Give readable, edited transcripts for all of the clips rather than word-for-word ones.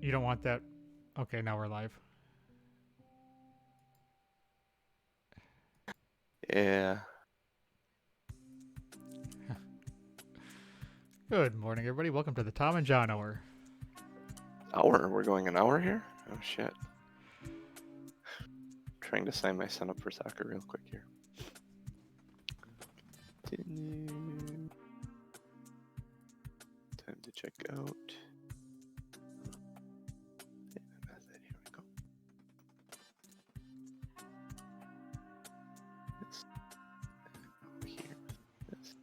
You don't want that. Okay, now we're live. Yeah. Good morning, everybody. Welcome to the Tom and John Hour. Hour? We're going an hour here? Oh, shit. Trying to sign my son up for soccer real quick here. Continue. Time to check out. Here we go. This. Over here. This.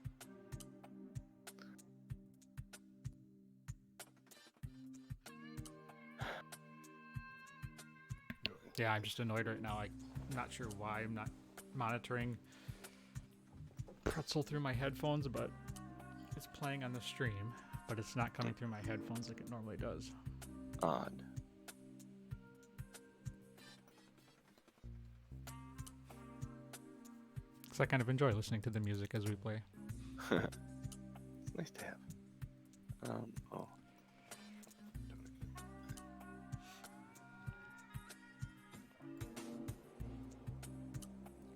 Yeah, I'm just annoyed right now. I'm not sure why I'm not monitoring Pretzel through my headphones, but it's playing on the stream, but it's not coming through my headphones like it normally does. Odd. Because I kind of enjoy listening to the music as we play. It's nice to have. Oh.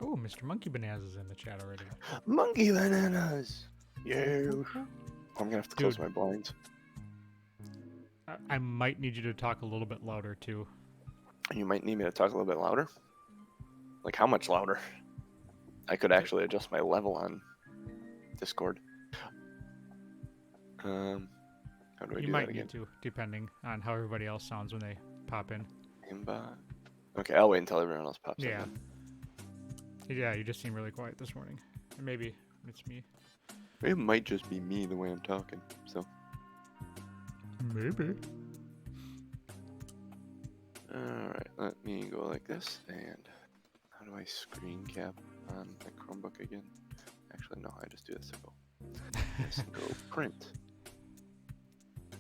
Oh, Mr. Monkey Bananas is in the chat already. Monkey bananas! Yeah. I'm gonna have to close Dude. my blinds. I might need you to talk a little bit louder, too. You might need me to talk a little bit louder. Like, how much louder? I could actually adjust my level on Discord. How do I You do might that again? need to, depending on how everybody else sounds when they pop in. Aimbot. Okay, I'll wait until everyone else pops Yeah. in. Yeah, you just seem really quiet this morning. Or maybe it's me. It might just be me the way I'm talking. So. Maybe. Alright, let me go like this. And how do I screen cap on my Chromebook again? Actually, no, I just do this. I go. Just go print.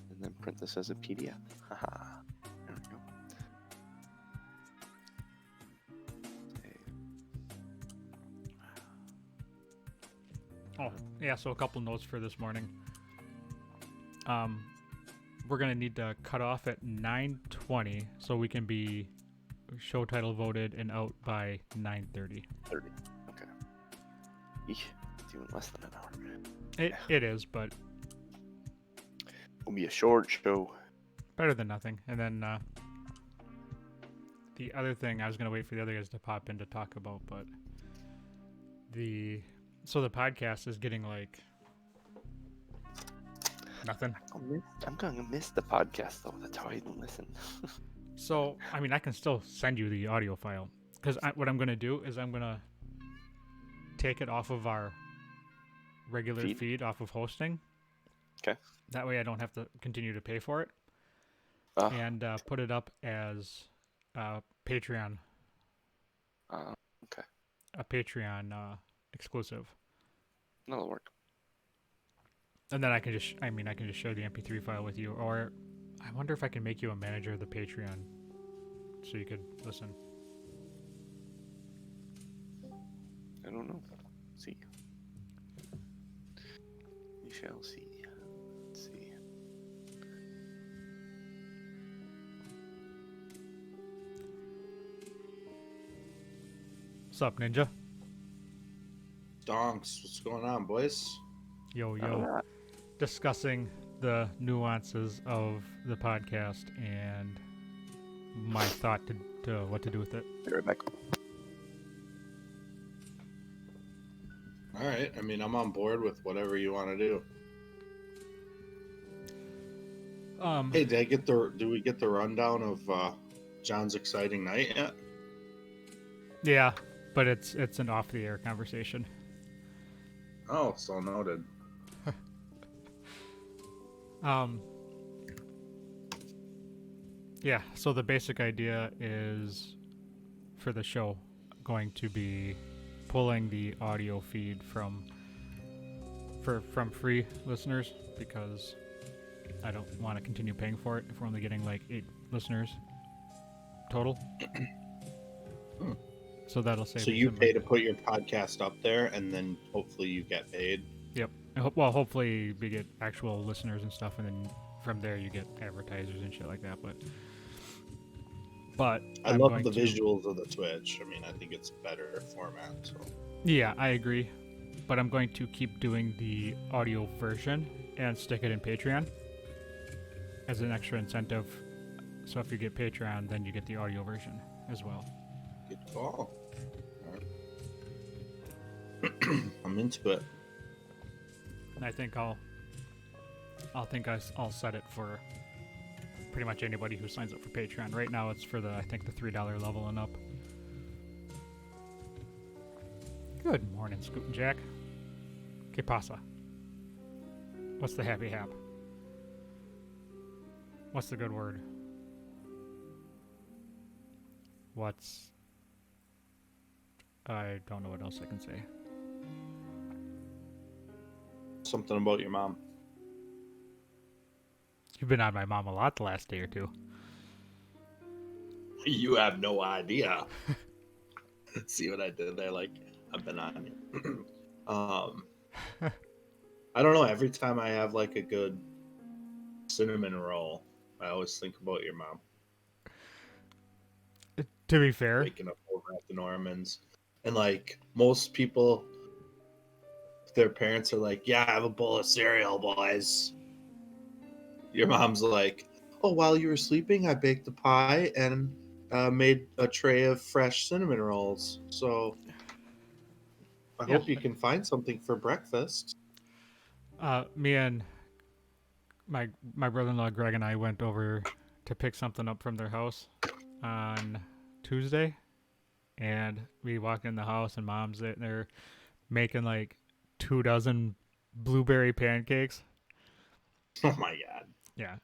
And then print this as a PDF. Haha. There we go. Oh, yeah, so a couple notes for this morning. We're going to need to cut off at 9:20 so we can be show title voted and out by 9:30. 30. Okay. Eesh, it's even less than an hour. It is, but It'll be a short show. better than nothing. And then the other thing, I was going to wait for the other guys to pop in to talk about, but the podcast is getting like nothing. I'm gonna miss the podcast though. That's how I listen. So, I mean, I can still send you the audio file. Because what I'm going to do is I'm going to take it off of our regular feed off of hosting. Okay. That way I don't have to continue to pay for it. And put it up as Patreon. Okay. A Patreon exclusive. That'll work. And then I can just share the MP3 file with you. Or I wonder if I can make you a manager of the Patreon so you could listen. I don't know. See. We shall see. Let's see. What's up, Ninja? Donks, what's going on, boys? Yo. Discussing the nuances of the podcast and my thought to what to do with it. Be right back. All right, I mean, I'm on board with whatever you want to do. Hey, do we get the rundown of John's exciting night yet? Yeah, but it's an off the air conversation. Oh, so noted. Yeah, so the basic idea is for the show going to be pulling the audio feed from free listeners because I don't want to continue paying for it if we're only getting like 8 listeners total. So that'll save. So you pay to put your podcast up there, and then hopefully you get paid. Yep. Well, hopefully we get actual listeners and stuff, and then from there you get advertisers and shit like that. But I I'm love going the to, visuals of the Twitch. I mean, I think it's better format. So yeah, I agree. But I'm going to keep doing the audio version and stick it in Patreon as an extra incentive. So if you get Patreon, then you get the audio version as well. good call. I'm into it. And I think I'll set it for pretty much anybody who signs up for Patreon. Right now it's for the $3 level and up. Good morning, Scoot and Jack. ¿Qué pasa? What's the happy hap? What's the good word? I don't know what else I can say. Something about your mom. You've been on my mom a lot the last day or two. You have no idea. See what I did there? Like, I've been on you. I don't know. Every time I have like a good cinnamon roll, I always think about your mom To be fair, waking up over at the Normans. And like most people, their parents are like, "Yeah, have a bowl of cereal, boys." Your mom's like, "Oh, while you were sleeping, I baked a pie and made a tray of fresh cinnamon rolls. So I yeah. hope you can find something for breakfast." Me and my brother-in-law Greg and I went over to pick something up from their house on Tuesday, and we walked in the house and mom's there making like 2 dozen blueberry pancakes. Oh my god! Yeah,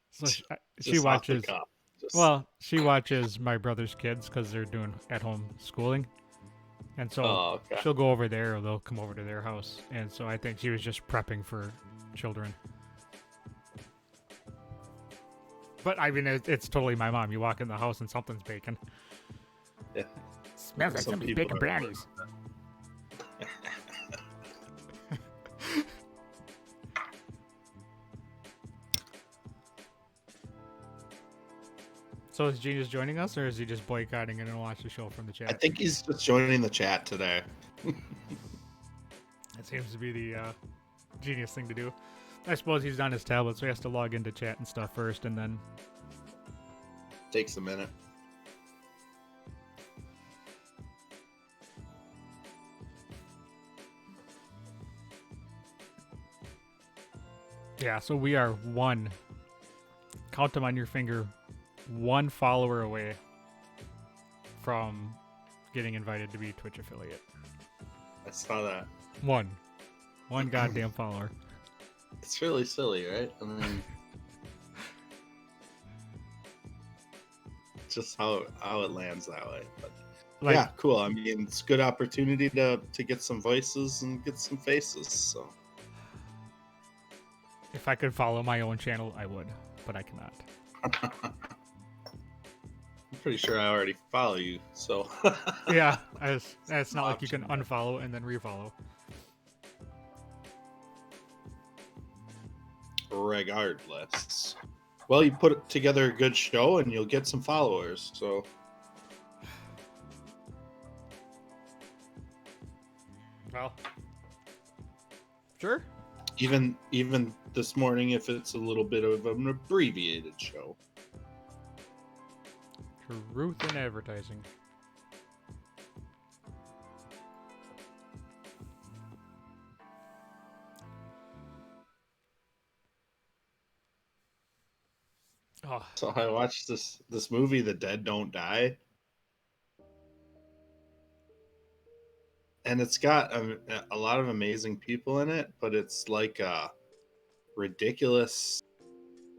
so she Just off the watches. cuff. Just... Well, she watches my brother's kids because they're doing at-home schooling, and so okay. she'll go over there or they'll come over to their house, and so I think she was just prepping for children. But I mean, it's totally my mom. You walk in the house and something's baking. Yeah. Smells like somebody's baking brownies. So is Genius joining us, or is he just boycotting and gonna watch the show from the chat? I think he's just joining the chat today. That seems to be the Genius thing to do. I suppose he's on his tablet, so he has to log into chat and stuff first, and then... Takes a minute. Yeah, so we are count them on your finger, one follower away from getting invited to be a Twitch affiliate. I saw that. One goddamn follower. It's really silly, right? I mean, just how it lands that way. But Like, yeah, cool. I mean, it's a good opportunity to get some voices and get some faces. So if I could follow my own channel, I would, but I cannot. I'm pretty sure I already follow you. So Yeah, it's not like you can unfollow and then refollow. regardless. Well, you put together a good show and you'll get some followers. So Well, sure. even this morning, if it's a little bit of an abbreviated show. Truth in advertising. Oh, So I watched this movie, The Dead Don't Die, and it's got a lot of amazing people in it, but it's like a ridiculous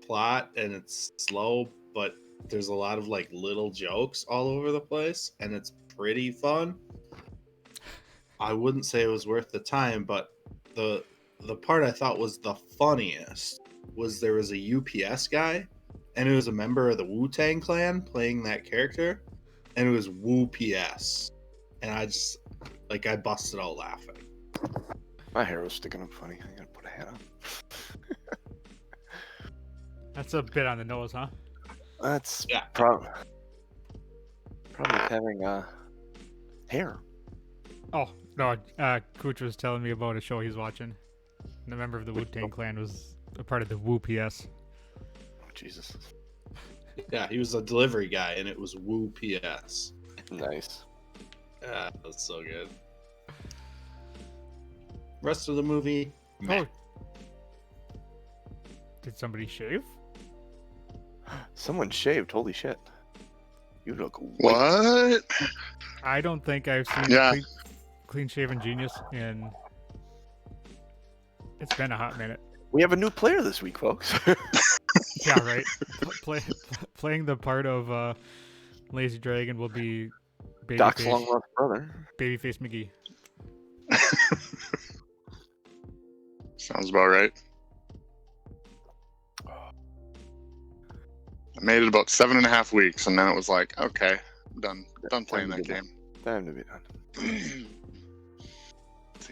plot and it's slow, but there's a lot of like little jokes all over the place, and it's pretty fun. I wouldn't say it was worth the time, but the part I thought was the funniest was there was a UPS guy, and it was a member of the Wu-Tang Clan playing that character, and it was Wu-PS, and I busted out laughing. My hair was sticking up funny. I gotta put a hat on. That's a bit on the nose, huh? That's Yeah. probably having hair. Oh no, Cooch was telling me about a show he's watching. And a member of the Which Wu-Tang show? Clan was a part of the Wu PS. Oh, Jesus. Yeah, he was a delivery guy, and it was Woo PS. Nice. Yeah, that's so good. Rest of the movie, meh. Oh, did somebody shave? Someone shaved. Holy shit. You look white. What? I don't think I've seen Yeah. clean shaven genius in. It's been a hot minute. We have a new player this week, folks. Yeah, right. Playing the part of Lazy Dragon will be Doc's Babyface long lost brother. Babyface McGee. Sounds about right. I made it about 7.5 weeks, and then it was like, okay, done playing that game. Time to be done.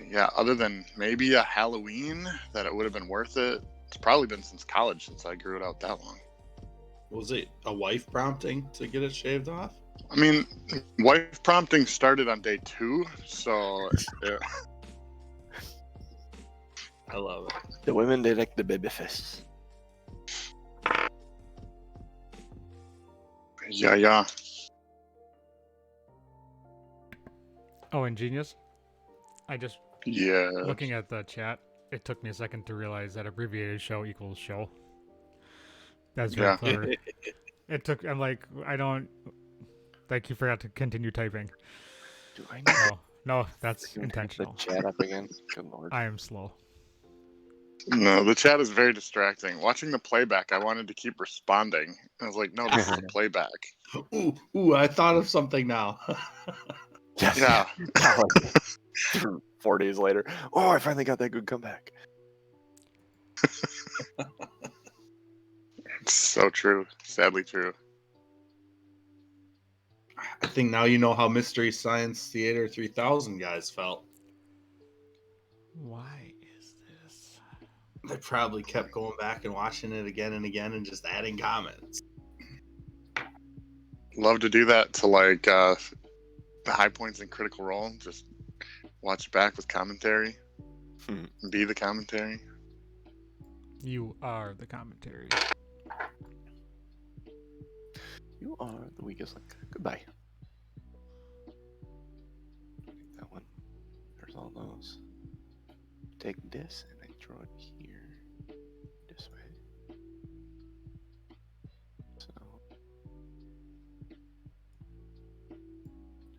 Yeah, other than maybe a Halloween that it would have been worth it. It's probably been since college since I grew it out that long. Was it a wife prompting to get it shaved off? I mean, wife prompting started on day 2, so yeah. I love it. The women, they like the baby fists. Yeah. Oh, and genius. I just Yeah. looking at the chat. It took me a second to realize that abbreviated show equals show. That's very Yeah. clever. It took. I'm like, I don't. Like you forgot to continue typing. Do I need No, that's to intentional. the chat up again? Good lord. I am slow. No, the chat is very distracting. Watching the playback, I wanted to keep responding. I was like, no, this is the playback. Ooh, I thought of something now. Yes. Yeah. 4 days later. Oh, I finally got that good comeback. It's so true. Sadly true. I think now you know how Mystery Science Theater 3000 guys felt. Why is this? They probably kept going back and watching it again and again and just adding comments. Love to do that to like the high points in Critical Role. Just watch back with commentary. Be the commentary. You are the commentary. You are the weakest link. Goodbye. That one. There's all those. Take this and I throw it here. This way. So.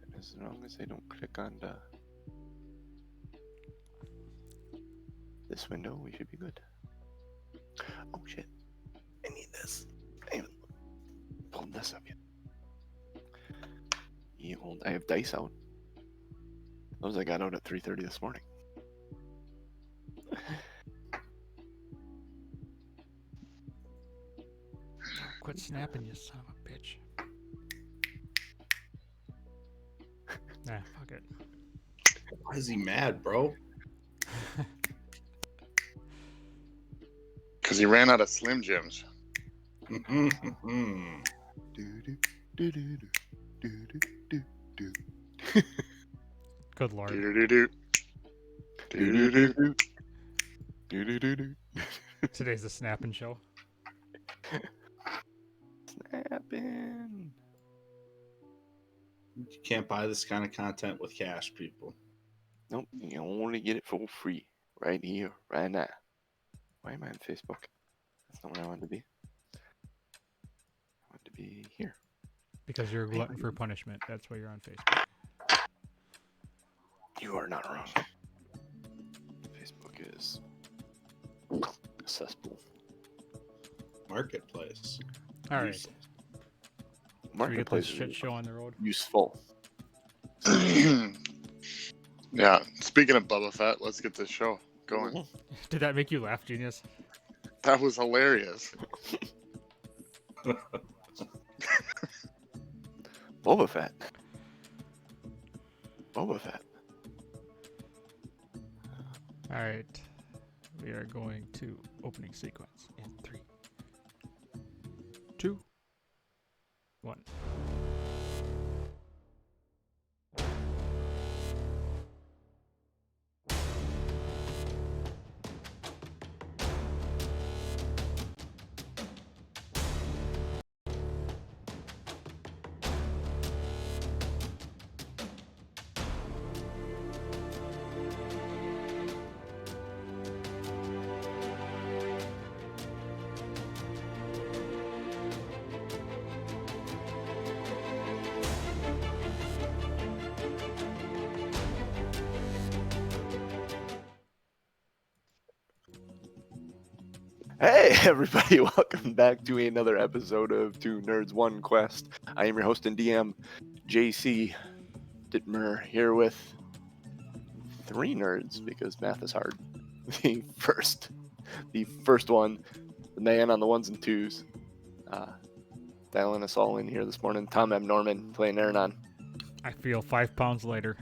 And as long as I don't click on this window, we should be good. Oh shit. I need this. I haven't pulled this up yet. I have dice out. Those I got out at 3:30 this morning. Quit snapping, you son of a bitch. Nah, fuck it. Why is he mad, bro? Because he ran out of Slim Jims. Good lord. Do-do-do-do. Do-do-do. Today's the snapping show. Snapping. You can't buy this kind of content with cash, people. Nope, you only get it for free. Right here, right now. Why am I on Facebook? That's not where I wanted to be. I want to be here. Because you're a glutton for punishment. That's why you're on Facebook. You are not wrong. Facebook is a cesspool. Marketplace. All right. Should we get Marketplace this is shit show on the road? useful. Yeah. Speaking of Boba Fett, let's get this show going. Did that make you laugh, genius? That was hilarious. Boba Fett. Boba Fett. All right. We are going to opening sequence in 3, one. Hey, everybody, welcome back to another episode of Two Nerds, One Quest. I am your host and DM, JC Dittmer, here with three nerds because math is hard. The first one, the man on the ones and twos, dialing us all in here this morning. Tom M. Norman playing Aaron. I feel 5 pounds lighter.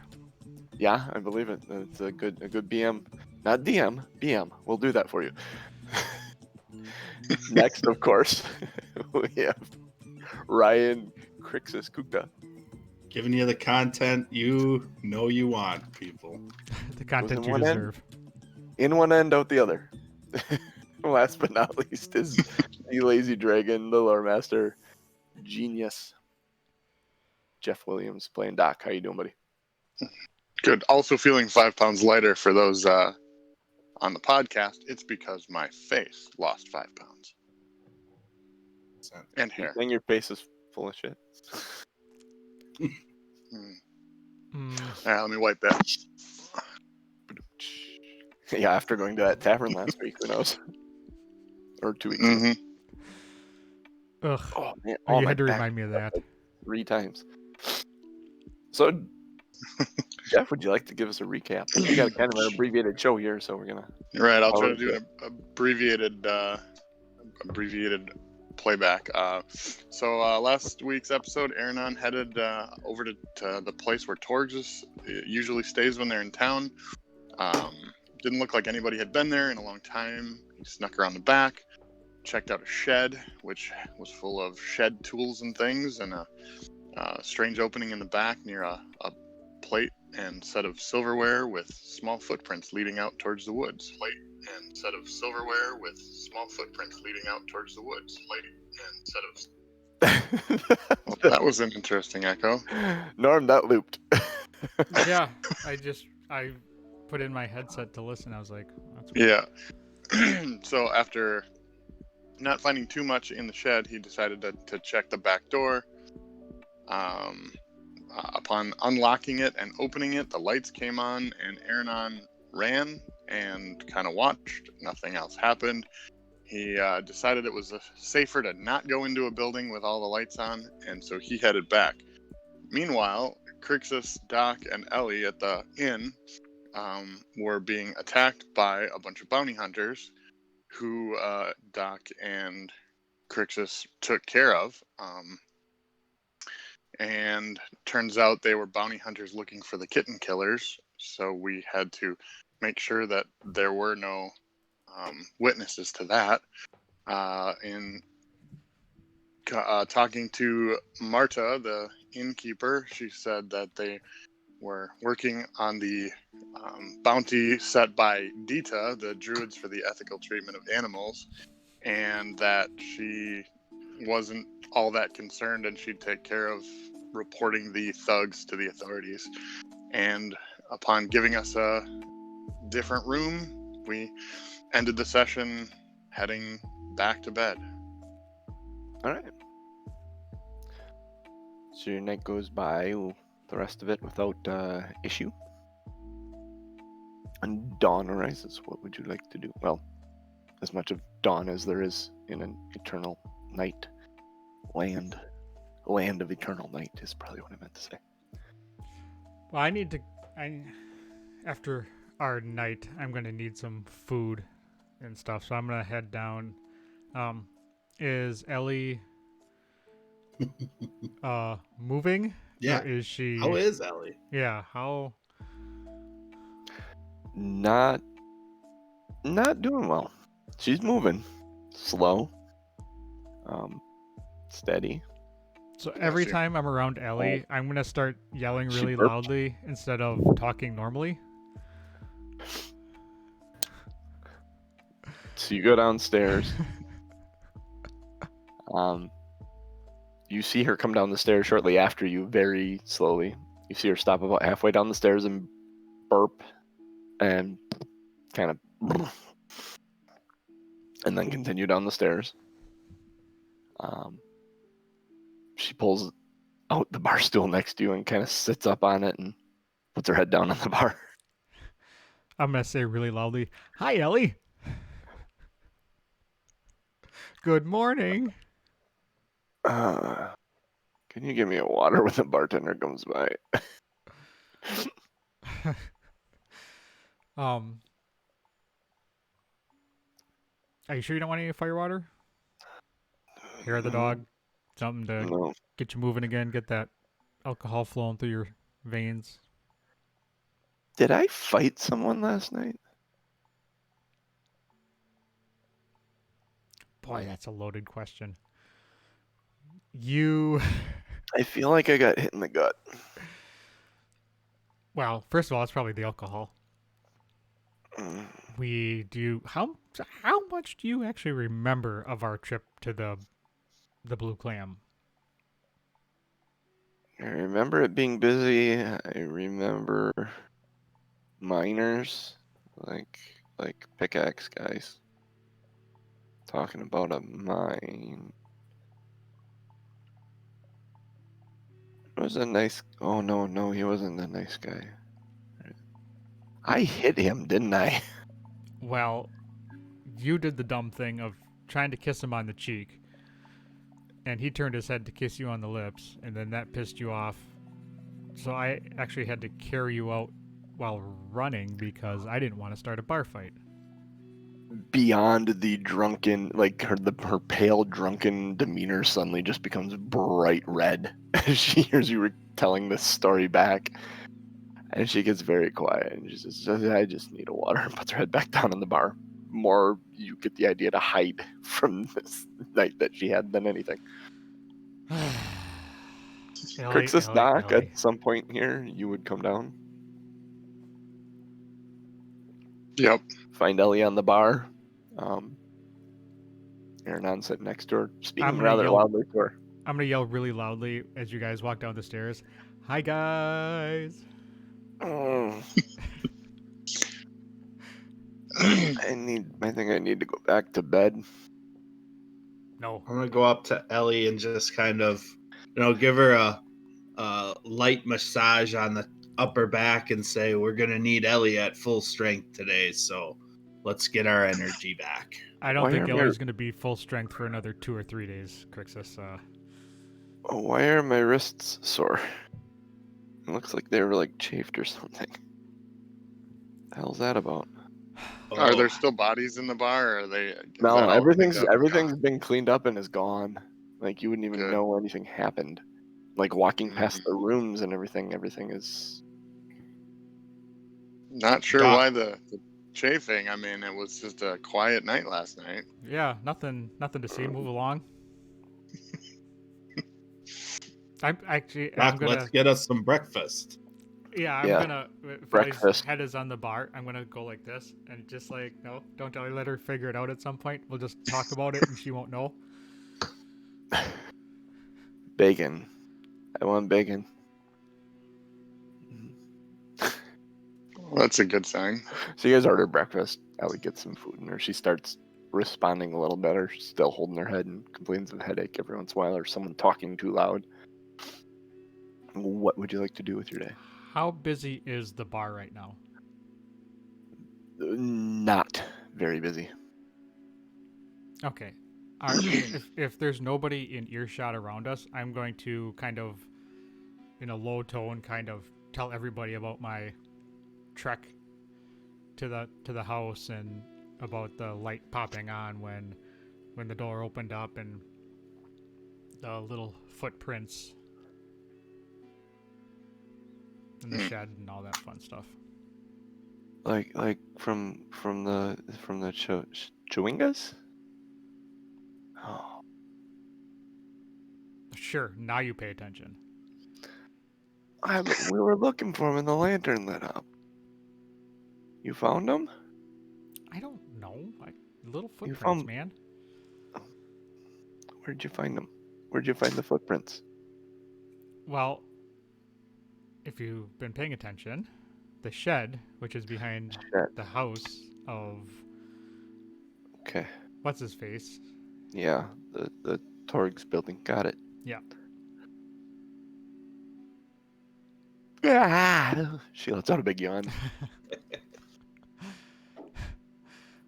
Yeah, I believe it. It's a good BM, not DM, BM. We'll do that for you. Next, of course, we have Ryan Crixus Kukta. Giving you the content you know you want, people. The content in you one end. deserve. In one end, out the other. Last but not least is the Lazy Dragon, the Lore Master, genius, Jeff Williams playing Doc. How you doing, buddy? Good. Also feeling 5 pounds lighter for those on the podcast. It's because my face lost 5 pounds. And hair. And your face is full of shit. Mm. All right, let me wipe that. Yeah, after going to that tavern last week, who knows? Or 2 weeks ago. Mm-hmm. Ugh. Oh, man. You my had to back remind me of that. 3 times. So, Jeff, would you like to give us a recap? We got kind of an abbreviated show here, so we're gonna. Right, I'll try to do an abbreviated playback. So last week's episode, Aranon headed over to the place where Torgs usually stays when they're in town. Didn't look like anybody had been there in a long time. He snuck around the back, checked out a shed, which was full of shed tools and things, and a strange opening in the back near a plate and set of silverware with small footprints leading out towards the woods. And set of silverware with small footprints leading out towards the woods. And set of... Well, that was an interesting echo. Norm, that looped. Yeah, I put in my headset to listen. I was like, that's weird. Yeah. So after not finding too much in the shed, he decided to check the back door. Upon unlocking it and opening it, the lights came on, and Aranon ran and kind of watched. Nothing else happened. He decided it was safer to not go into a building with all the lights on, and so he headed back. Meanwhile, Crixus, Doc, and Ellie at the inn were being attacked by a bunch of bounty hunters who Doc and Crixus took care of. And turns out they were bounty hunters looking for the kitten killers, so we had to make sure that there were no witnesses to that. In talking to Marta, the innkeeper, she said that they were working on the bounty set by Dita, the druids for the ethical treatment of animals, and that she wasn't all that concerned and she'd take care of reporting the thugs to the authorities. And upon giving us a different room, we ended the session heading back to bed. All right. So your night goes by, the rest of it without issue. And dawn arises. What would you like to do? Well, as much of dawn as there is in an eternal night. Land of eternal night is probably what I meant to say. Well, after our night, I'm going to need some food and stuff, so I'm going to head down. Is Ellie moving? Yeah. Or is she... How is Ellie? Yeah, how... Not doing well. She's moving. Slow. Steady. So Bless every you. time I'm around Ellie, I'm gonna start yelling She really burped. loudly instead of talking normally. So you go downstairs. You see her come down the stairs shortly after you, very slowly. You see her stop about halfway down the stairs and burp, and kind of, and then continue down the stairs. She pulls out the bar stool next to you and kind of sits up on it and puts her head down on the bar. I'm gonna say really loudly, "Hi, Ellie. Good morning." Can you give me a water when the bartender comes by? um, are you sure you don't want any fire water? Hair of the dog, something to No. get you moving again, get that alcohol flowing through your veins. Did I fight someone last night? Boy, that's a loaded question. You, I feel like I got hit in the gut. well, first of all, it's probably the alcohol. Mm. We do how much do you actually remember of our trip to the Blue Clam? I remember it being busy. I remember miners, like pickaxe guys, talking about a mine. It was a nice. Oh no, he wasn't a nice guy. I hit him, didn't I? Well, you did the dumb thing of trying to kiss him on the cheek, and he turned his head to kiss you on the lips, and then that pissed you off. So I actually had to carry you out while running because I didn't want to start a bar fight. Beyond the drunken, like her pale drunken demeanor suddenly just becomes bright red as she hears you telling this story back, and she gets very quiet and she says, "I just need a water," and puts her head back down in the bar. More, you get the idea to hide from this night that she had than anything. Crixus Doc, Ellie. at some point here, you would come down, Yep. find Ellie on the bar. Aaron sitting next to her, speaking gonna rather yell- loudly to her. I'm gonna yell really loudly as you guys walk down the stairs. Hi, guys. Oh, I think I need to go back to bed. No. I'm gonna go up to Ellie and just kind of, give her a light massage on the upper back and say, "We're gonna need Ellie at full strength today, so let's get our energy back." I don't Why think are my- Ellie's gonna be full strength for another 2 or 3 days, Crixus. Why are my wrists sore? It looks like they were like chafed or something. The hell's that about? Are Oh, there still bodies in the bar? Or are they? Is No, that all everything's cleaned up? everything's been cleaned up and is gone. Like you wouldn't even Good. know anything happened. Like walking past Mhm. the rooms and everything is. Not sure Doc. why the chafing. I mean, it was just a quiet night last night. Yeah, nothing to see. Move along. I'm Doc, gonna. let's get us some breakfast. Yeah, I'm Yeah, gonna. If Ellie's breakfast. head is on the bar, I'm gonna go like this and just like, no, don't Ellie, let her figure it out at some point. We'll just talk about it and she won't know. Bacon. I want bacon. Well, that's a good sign. So you guys order breakfast. Ellie gets some food in her. She starts responding a little better. She's still holding her head and complains of a headache every once in a while or someone talking too loud. What would you like to do with your day? How busy is the bar right now? Not very busy. Okay. If there's nobody in earshot around us, I'm going to kind of, in a low tone, kind of tell everybody about my trek to the house and about the light popping on when the door opened up and the little footprints in the shed and all that fun stuff. Like from the Chewingas? Oh. Sure, now you pay attention. We were looking for him and the lantern lit up. You found him? I don't know. Little You footprints, found... man. Where'd you find them? Where'd you find the footprints? Well, if you've been paying attention, the shed, which is behind Shit. the house of Okay. what's his face? Yeah, the Torg's building. Got it. Yeah. Ah! She lets out a big yawn.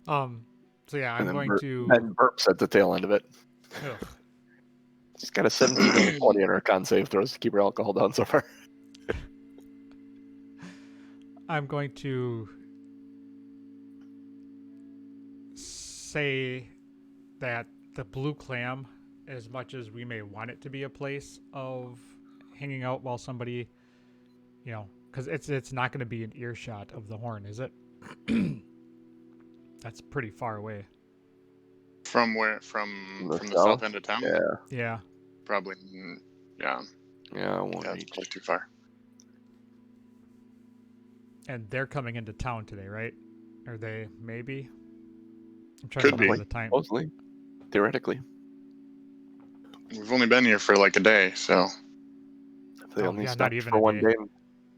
So yeah, And I'm going to. then burps at the tail end of it. Ugh. She's got a 17 and a 20 in her con save throws to keep her alcohol down so far. I'm going to say that the Blue Clam, as much as we may want it to be a place of hanging out while somebody, because it's not going to be an earshot of the horn, is it? That's pretty far away. From where? From the south? south end of town? Yeah. Yeah. Probably. Yeah. Yeah, I won't Yeah, reach. it's probably too far. And they're coming into town today, right? Are they? Maybe. I'm trying Could to be. remember the time. Supposedly. Theoretically. We've only been here for like a day, so. If they only not stopped even for a one day. day.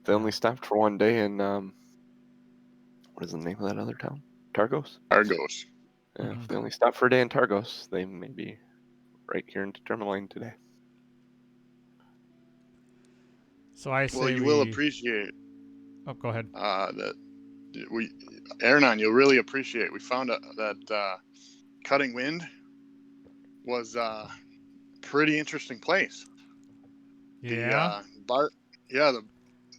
They only stopped for one day in what is the name of that other town? Targos? Argos. Yeah, Mhm. if they only stopped for a day in Targos, they may be right here in Tourmaline today. So I say Well, you will appreciate Oh, go ahead. that Ernan, you'll really appreciate. We found out that Cutting Wind was a pretty interesting place. Yeah. The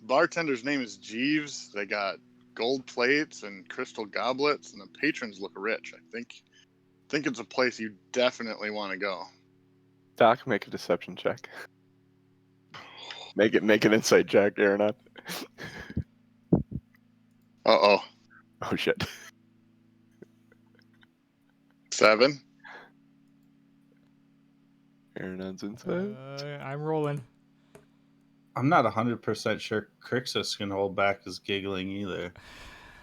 bartender's name is Jeeves. They got gold plates and crystal goblets, and the patrons look rich. I think it's a place you definitely want to go. Doc, make a deception check. Make an insight check, Aaron. Oh, Oh shit. 7. Aaron's insight. I'm rolling. I'm not 100% sure Crixus can hold back his giggling either.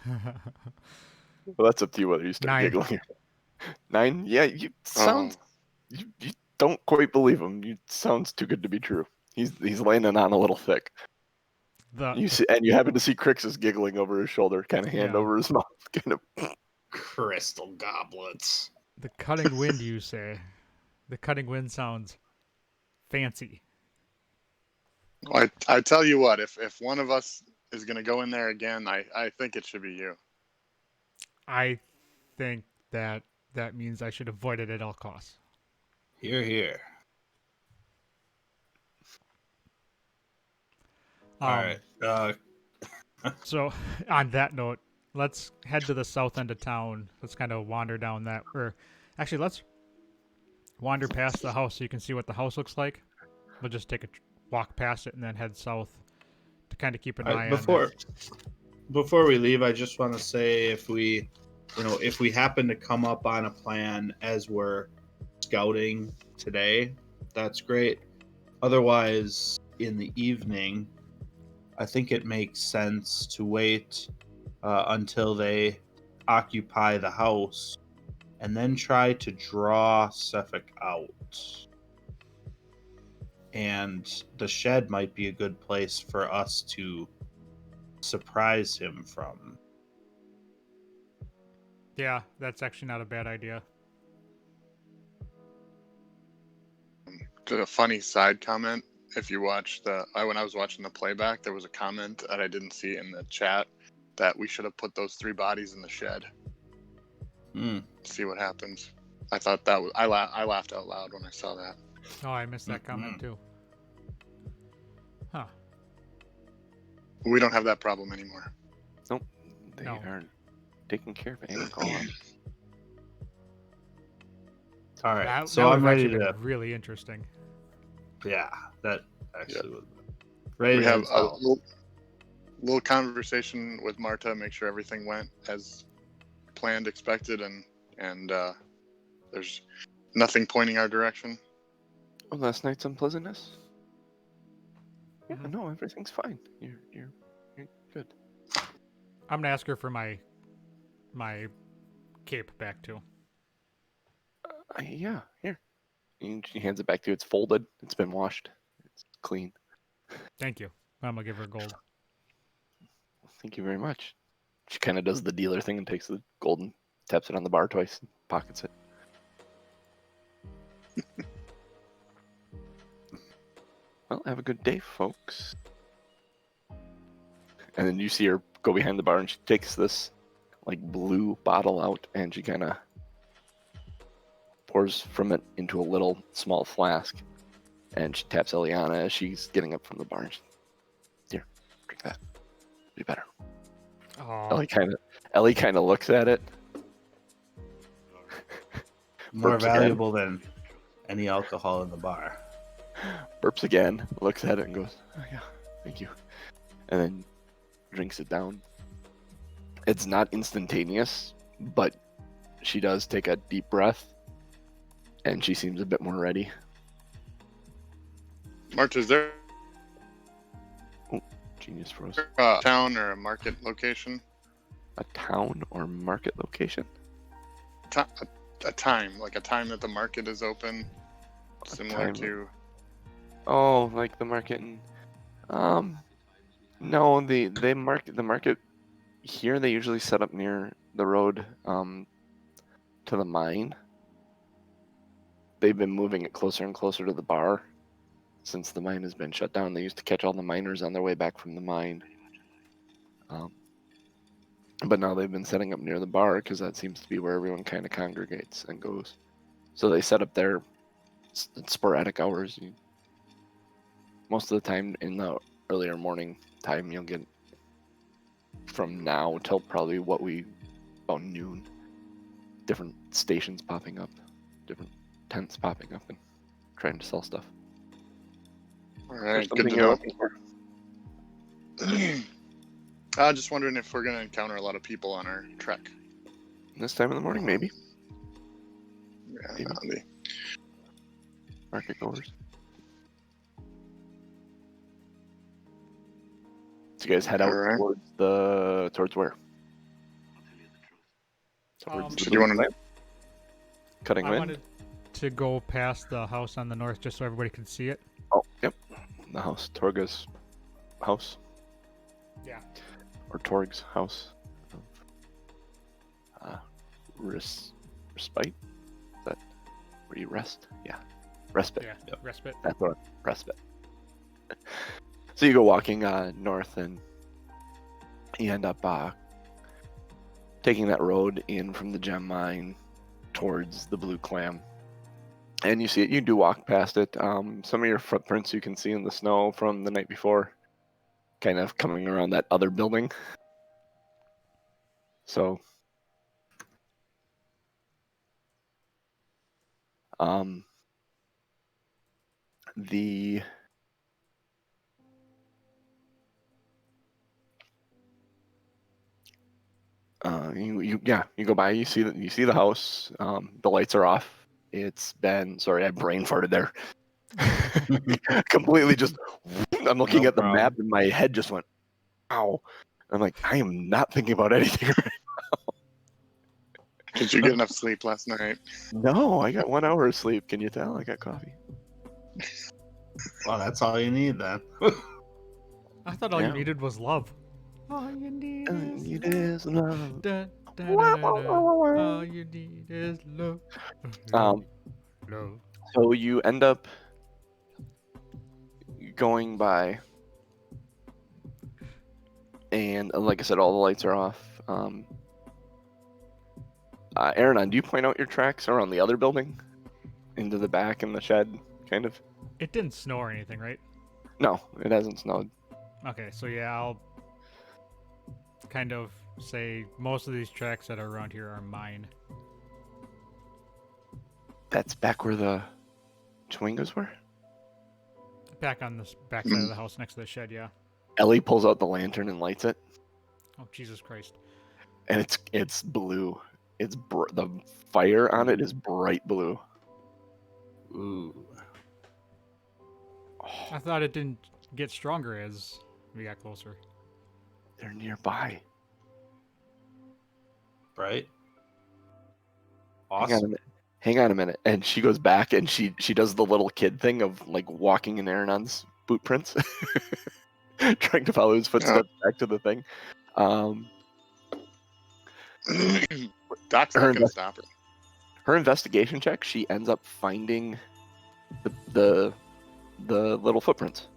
Well, that's up to you whether you start 9. giggling. 9? Yeah, you sounds. You don't quite believe him. You sounds too good to be true. He's laying it on a little thick. You see, and you happen to see Crixus giggling over his shoulder, kind of hand Yeah. over his mouth, kind of. Crystal goblets. The Cutting Wind, you say? The Cutting Wind sounds fancy. I tell you what, if one of us is going to go in there again, I think it should be you. I think that means I should avoid it at all costs. Here, here. All right. So, on that note, let's head to the south end of town. Let's kind of wander down that. Or, actually, let's wander past the house so you can see what the house looks like. We'll just take a walk past it and then head south to kind of keep an eye on it. Before we leave, I just want to say if we happen to come up on a plan as we're scouting today, that's great. Otherwise, in the evening, I think it makes sense to wait until they occupy the house and then try to draw Suffolk out. And the shed might be a good place for us to surprise him from. Yeah, that's actually not a bad idea. Just a funny side comment. If you watch when I was watching the playback, there was a comment that I didn't see in the chat that we should have put those 3 bodies in the shed. See what happens. I thought that was I laughed out loud when I saw that. Oh, I missed that comment too. Huh. We don't have that problem anymore. Nope. They are taking care of it. All right. That So would I'm have ready actually to. been really interesting. Yeah, that actually was. Ready We to have a tell. little conversation with Marta, make sure everything went as planned, expected, and there's nothing pointing our direction. last night's unpleasantness? Yeah, Mhm. no, everything's fine. You're good. I'm gonna ask her for my cape back too. Yeah, here. And she hands it back to you. It's folded. It's been washed. It's clean. Thank you. I'm gonna give her gold. Thank you very much. She kind of does the dealer thing and takes the gold and taps it on the bar twice and pockets it. Well, have a good day, folks. And then you see her go behind the bar and she takes this like blue bottle out and she kind of pours from it into a little small flask. And she taps Eliana as she's getting up from the bar. And she, here, drink that. Be better. Oh, Ellie kind of looks at it. More Burps again. valuable than any alcohol in the bar. Burps again, looks at it and goes, "Oh yeah, thank you," and then drinks it down. It's not instantaneous, but she does take a deep breath, and she seems a bit more ready. March, is there Genius froze. a town or a market location? A town or market location? A time, like a time that the market is open, similar time. to. Oh, like the market in, no, the market here, they usually set up near the road to the mine. They've been moving it closer and closer to the bar since the mine has been shut down. They used to catch all the miners on their way back from the mine. But now they've been setting up near the bar because that seems to be where everyone kind of congregates and goes. So they set up there at sporadic hours. Most of the time in the earlier morning time, you'll get from now till probably about noon, different stations popping up, different tents popping up and trying to sell stuff. All There's right, good something to you're know. looking for. Just wondering if we're gonna encounter a lot of people on our trek. This time in the morning, maybe. Yeah, Maybe. no, Market goers. So you guys head out Alright. towards where? Um, So do you want to? Cutting I wind? wanted to go past the house on the north just so everybody can see it. Oh, yep. The house. Torga's house. Yeah. Or Torg's house. Respite? Is that where you rest? Yeah. Respite. Yeah. Yep. Respite. That's what respite. So you go walking north and you end up taking that road in from the gem mine towards the blue clam. And you see it, you do walk past it. Some of your footprints you can see in the snow from the night before, kind of coming around that other building. So, the you go by, you see the house. The lights are off. It's been, sorry, I brain farted there. Completely just, I'm looking No at the problem. map and my head just went, ow. I'm like, I am not thinking about anything right Did you get enough sleep last night? No, I got 1 hour of sleep. Can you tell? I got coffee. Well, that's all you need then. I thought all you Yeah. needed was love. All you need is It love. is love. Da, da, da, da, da. All you need is love. Um, Love. So you end up going by, and like I said, all the lights are off. Aaron, do you point out your tracks around the other building? Into the back in the shed, kind of? It didn't snow or anything, right? No, it hasn't snowed. Okay, so yeah, I'll kind of say most of these tracks that are around here are mine. That's back where the Chewingas were? Back on this back side of the house next to the shed, yeah. Ellie pulls out the lantern and lights it, Oh, Jesus Christ. and it's blue. The fire on it is bright blue. Ooh. I thought it didn't get stronger as we got closer. They're nearby. Right? Hang on a Awesome. minute. Hang on a minute. And she goes back and she does the little kid thing of like walking in Aaronon's boot prints, trying to follow his footsteps back to the thing. Doc's Her not gonna stop her. Her investigation check, she ends up finding the little footprints.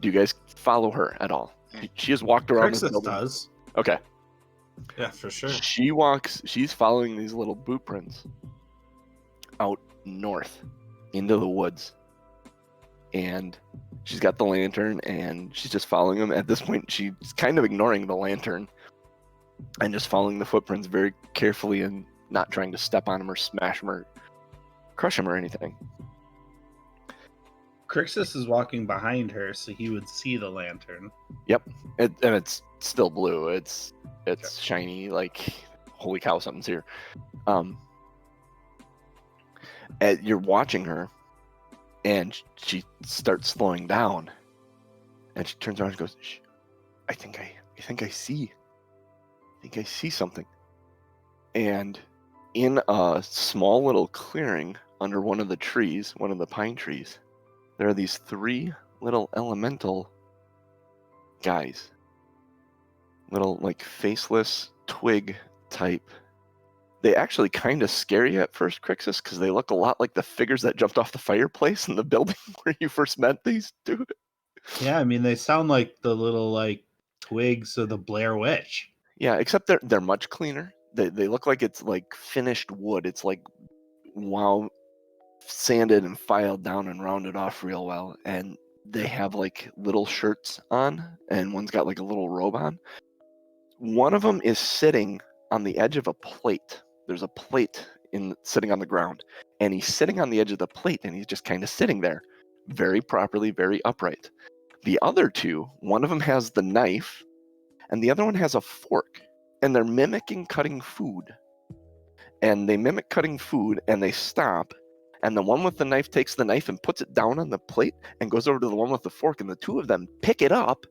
Do you guys follow her at all? She has walked around this Crixus building. does. Okay. Yeah, for sure. She's following these little boot prints out north into the woods. And she's got the lantern and she's just following them. At this point, she's kind of ignoring the lantern and just following the footprints very carefully and not trying to step on them or smash them or crush them or anything. Crixus is walking behind her, so he would see the lantern. And it's still blue. It's shiny, like holy cow, something's here. You're watching her, and she starts slowing down, and she turns around and goes, Shh, I think I see something. And in a small little clearing under one of the trees, one of the pine trees, there are these 3 little elemental guys. Little, like, faceless twig type. They actually kind of scare you at first, Crixus, because they look a lot like the figures that jumped off the fireplace in the building where you first met these two. Yeah, I mean, they sound like the little, like, twigs of the Blair Witch. Yeah, except they're much cleaner. They look like it's, like, finished wood. It's, like, wow, sanded and filed down and rounded off real well. And they have, like, little shirts on, and one's got, like, a little robe on. One of them is sitting on the edge of a plate. There's a plate sitting on the ground, and he's sitting on the edge of the plate, and he's just kind of sitting there, very properly, very upright. The other 2, one of them has the knife, and the other one has a fork, and they're mimicking cutting food. And they mimic cutting food, and they stop, and the one with the knife takes the knife and puts it down on the plate and goes over to the one with the fork, and the 2 of them pick it up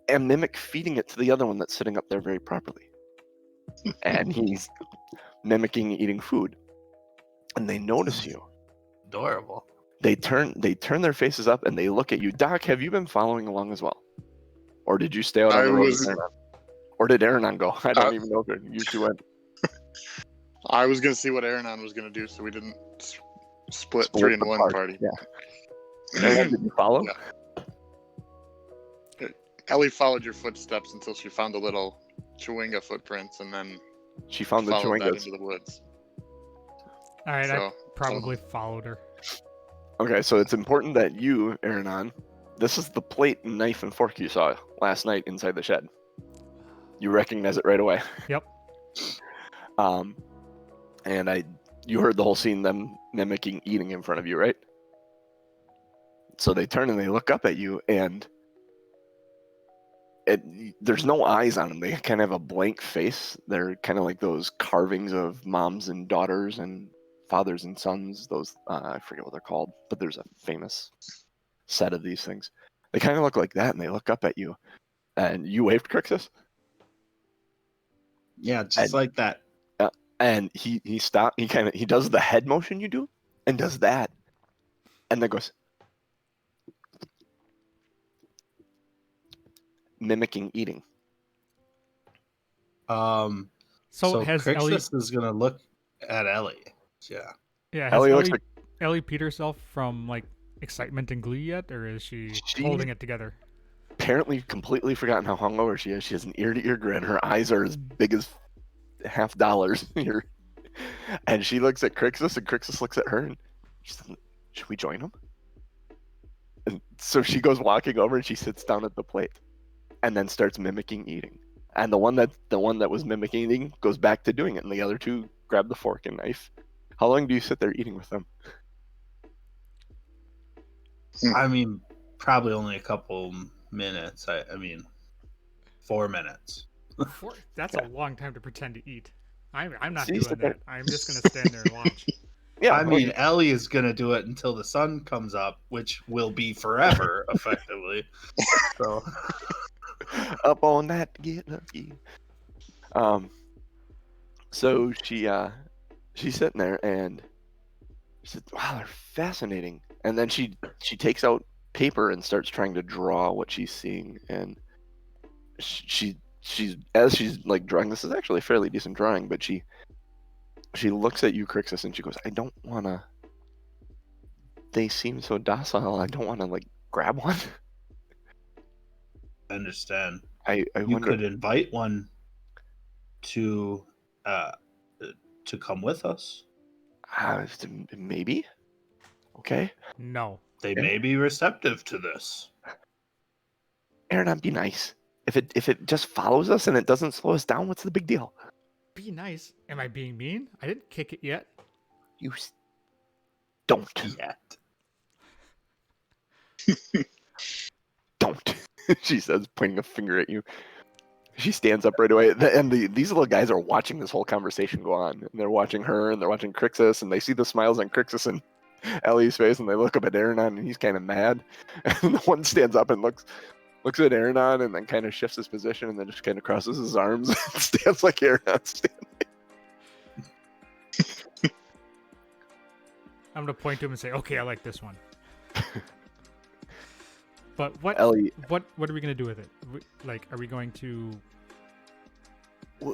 and mimic feeding it to the other one that's sitting up there very properly. And he's mimicking eating food. And they notice you. Adorable. They turn their faces up and they look at you. Doc, have you been following along as well? Or did you stay out on the road with Aaron? Or did Aaron go? I don't even know if you 2 went. I was gonna see what Aaron was gonna do, so we didn't split 3 in one party. Yeah. Aaron, did you follow? Yeah. Ellie followed your footsteps until she found the little Chewinga footprints, and then she found the followed that Chewingas into the woods. All right, I probably followed her. Okay, so it's important that you, Aaron, this is the plate and knife and fork you saw last night inside the shed. You recognize it right away. Yep. And you heard the whole scene, them mimicking eating in front of you, right? So they turn and they look up at you, and there's no eyes on them. They kind of have a blank face. They're kind of like those carvings of moms and daughters and fathers and sons. Those I forget what they're called, but there's a famous set of these things. They kind of look like that, and they look up at you. And you waved, Crixus? Yeah, just like that. And he stopped. He does the head motion you do, and does that, and then goes, mimicking eating. So has Crixus Ellie is gonna look at Ellie. Yeah. Yeah, has Ellie looks like Ellie peed herself from like excitement and glee yet, or is she holding it together? apparently completely forgotten how hungover she is. She has an ear-to-ear grin. Her eyes are as big as $50 here. And she looks at Crixus, and Crixus looks at her, and she says, should we join him? And so she goes walking over, and she sits down at the plate, and then starts mimicking eating. And the one that was mimicking eating goes back to doing it, and the other 2 grab the fork and knife. How long do you sit there eating with them? I mean, probably only a couple minutes. I mean, 4 minutes. That's a long time to pretend to eat. I'm not See, doing that. I'm just gonna stand there and watch. Yeah, I mean, Ellie is gonna do it until the sun comes up, which will be forever, effectively. So up on that, get lucky. So she's sitting there and she said, "Wow, they're fascinating." And then she takes out paper and starts trying to draw what she's seeing. And she's as she's like drawing. This is actually a fairly decent drawing, but she looks at you, Crixus, and she goes, "I don't wanna. They seem so docile. I don't wanna like grab one." I understand. I You wonder. could invite one to come with us. Maybe. Okay, No. They Yeah. may be receptive to this. Aaron, be nice. If it just follows us and it doesn't slow us down, what's the big deal? Be nice. Am I being mean? I didn't kick it yet. You don't. Yet. Don't. She says, pointing a finger at you. She stands up right away. And these little guys are watching this whole conversation go on. And they're watching her and they're watching Crixus, and they see the smiles on Crixus and Ellie's face, and they look up at Aranon, and he's kind of mad. And the one stands up and looks at Aranon and then kind of shifts his position and then just kind of crosses his arms and stands like Aranon standing. I'm gonna point to him and say, "Okay, I like this one." But what Ellie, what are we gonna do with it? Like, are we going to? she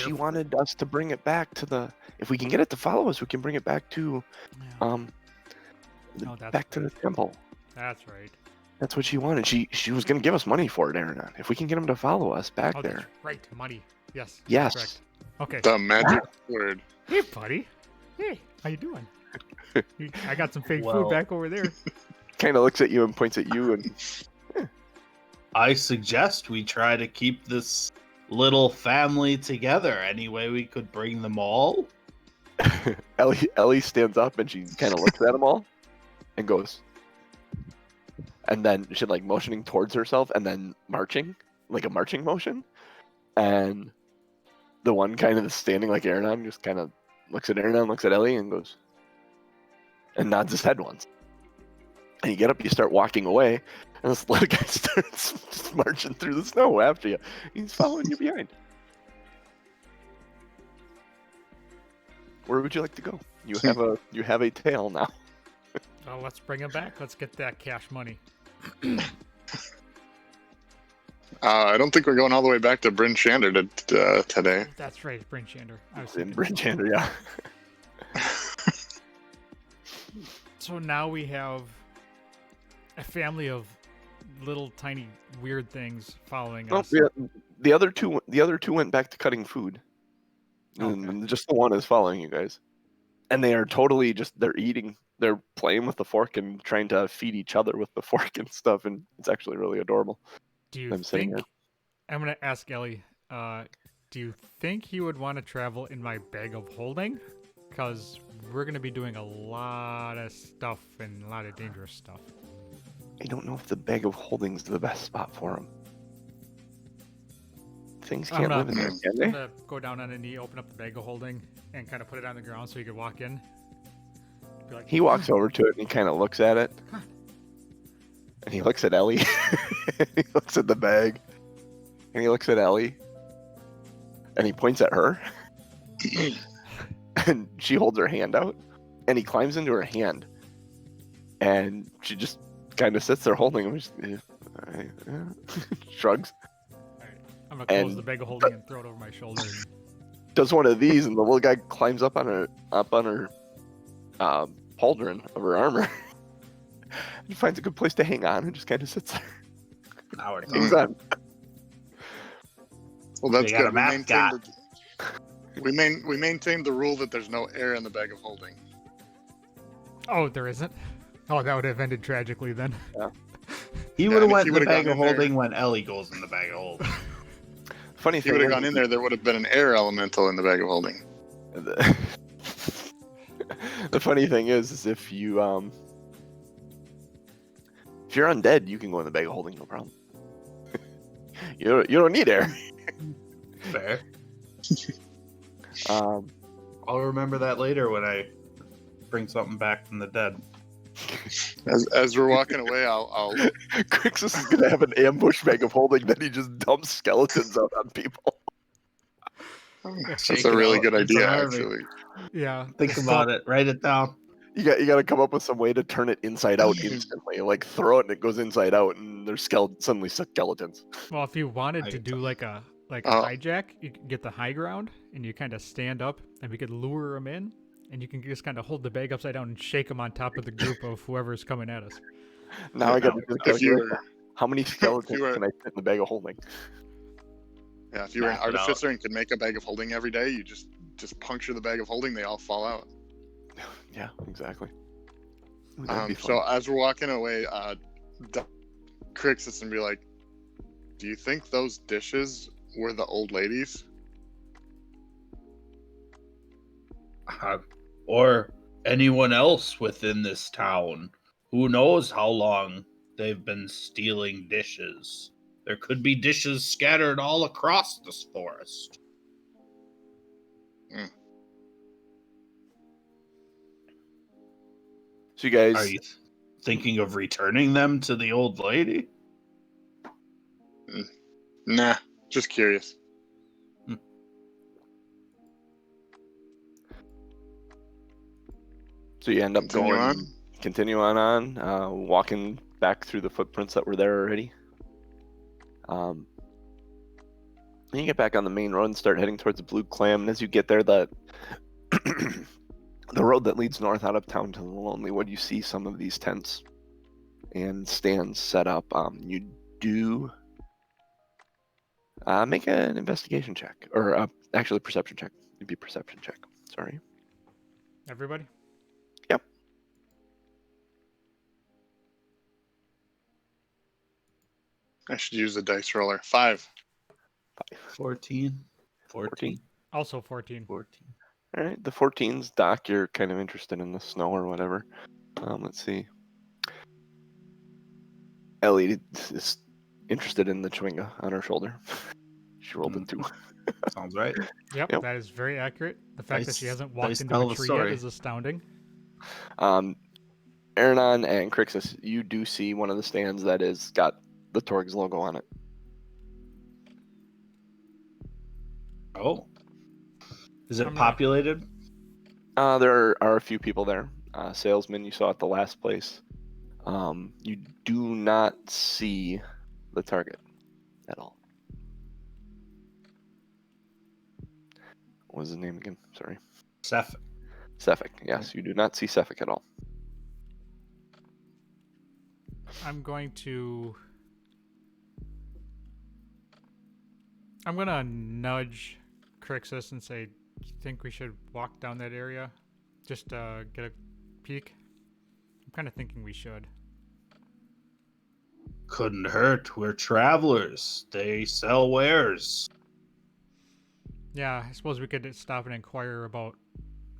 Careful. wanted us to bring it back to the. If we can get it to follow us, we can bring it back to, Oh, that's back to the temple. That's right. That's what she wanted. She was gonna give us money for it, Aranon. If we can get him to follow us back Oh, there. that's right. Money. Yes. Yes. Correct. Okay. The magic word. Hey, buddy. Hey, how you doing? I got some fake Well- food back over there. Kind of looks at you and points at you, and I suggest we try to keep this little family together any way we could bring them all. Ellie stands up and she kind of looks at them all and goes, and then she's like motioning towards herself and then marching, like a marching motion. And the one kind of standing like Aranon just kind of looks at Aranon, looks at Ellie, and goes, and nods his head once. And you get up, you start walking away, and this little guy starts just marching through the snow after you. He's following you behind. Where would you like to go? You have a tail now. Well, let's bring him back. Let's get that cash money. I don't think we're going all the way back to Bryn Shander today. That's right, Bryn Shander. I was In thinking. Bridgender, yeah. So now we have a family of little tiny weird things following Oh, us. yeah. The other two went back to cutting food. And just the one is following you guys. And they are totally they're eating, they're playing with the fork and trying to feed each other with the fork and stuff, and it's actually really adorable. Do you I'm sitting think? here. I'm gonna ask Ellie. Do you think he would want to travel in my bag of holding? Because we're gonna be doing a lot of stuff and a lot of dangerous stuff. I don't know if the bag of holding is the best spot for him. Things I'm can't not- live in there, can I'm they? gonna go down on a knee, open up the bag of holding, and kind of put it on the ground so he could walk in. Be like, He walks over to it and he kind of looks at it. Huh. And he looks at Ellie. He looks at the bag. And he looks at Ellie. And he points at her. And she holds her hand out. And he climbs into her hand. And she just kind of sits there holding him. Just, shrugs. Alright, I'm gonna close And- the bag of holding and throw it over my shoulder. Does one of these, and the little guy climbs up on her pauldron of her armor. He finds a good place to hang on and just kind of sits there. Now we're Hangs talking. on. Well, that's They got good. a mascot. We maintained the rule that there's no air in the bag of holding. Oh, there isn't. Oh, that would have ended tragically then. He Yeah, would have and if went he in the would've bag gone of in there- holding when Ellie goes in the bag of holding. Funny If he thing would have is- gone in there, there would have been an air elemental in the bag of holding. The funny thing is if you're undead, you can go in the bag of holding, no problem. You don't need air. Fair. Um, I'll remember that later when I bring something back from the dead. As we're walking away, I'll Crixus is gonna have an ambush bag of holding that he just dumps skeletons out on people. That's Shake a it really out. good It's an idea, army. actually. Yeah. Think about it. Write it down. You got to come up with some way to turn it inside out instantly. Like throw it and it goes inside out, and there's suddenly skeletons. Well, if you wanted to do like a hijack, you could get the high ground and you kind of stand up, and we could lure them in, and you can just kind of hold the bag upside down and shake them on top of the group of whoever's coming at us. Now I got to If you calculate were, how many skeletons were- can I fit in the bag of holding. yeah, if you were an Map it out. artificer and could make a bag of holding every day, you just puncture the bag of holding, they all fall out. Yeah, exactly. That'd be So fun. as we're walking away, Crixus and be like, "Do you think those dishes were the old ladies?" Or anyone else within this town. Who knows how long they've been stealing dishes? There could be dishes scattered all across this forest. So you guys, Are you thinking of returning them to the old lady? Nah, just curious. so you end up Continue going, continue on, walking back through the footprints that were there already. Then you get back on the main road and start heading towards the Blue Clam. And as you get there, the road that leads north out of town to the Lonely Wood, you see some of these tents and stands set up. You do make an investigation check, or actually perception check. It'd be perception check. Sorry. Everybody? Yep. I should use a dice roller. 5. 14. 14. Also 14. 14. All right. The 14s, Doc, you're kind of interested in the snow or whatever. Let's see. Ellie is interested in the chewinga on her shoulder. She rolled a 2. Sounds right. Yep, Yep. that is very accurate. The fact that she Dice- hasn't walked dice into tell a the tree story. yet is astounding. Aranon and Crixus, you do see one of the stands that is got the Torg's logo on it. Oh. Is it I'm not- populated? There are a few people there. Salesmen you saw at the last place. You do not see the target at all. What was his name again? Sorry. Seth. Cephik. Yes, you do not see Cephik at all. I'm gonna nudge Crixus and say, "Do you think we should walk down that area? Just get a peek?" I'm kind of thinking we should. Couldn't hurt. We're travelers. They sell wares. Yeah, I suppose we could stop and inquire about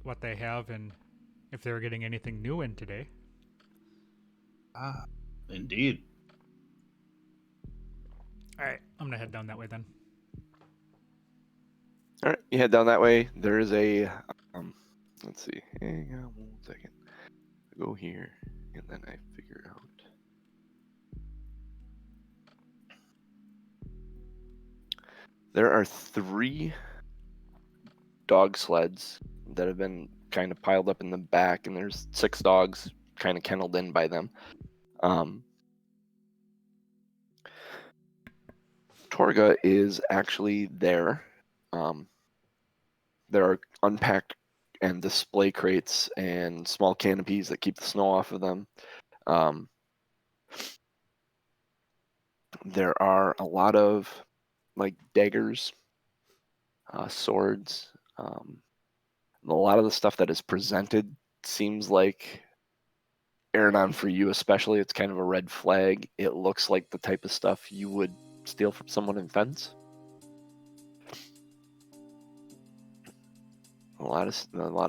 what they have and if they were getting anything new in today. Ah, indeed. All right, I'm gonna head down that way then. All right, you head down that way. There is a, let's see. Hang on 1 second. I go here, and then I figure out. There are 3 dog sleds that have been kind of piled up in the back, and there's 6 dogs kind of kenneled in by them. Torga is actually there. There are unpacked and display crates and small canopies that keep the snow off of them. There are a lot of like daggers, swords. A lot of the stuff that is presented seems like Aranon, for you especially, it's kind of a red flag. It looks like the type of stuff you would steal from someone in Fence. A lot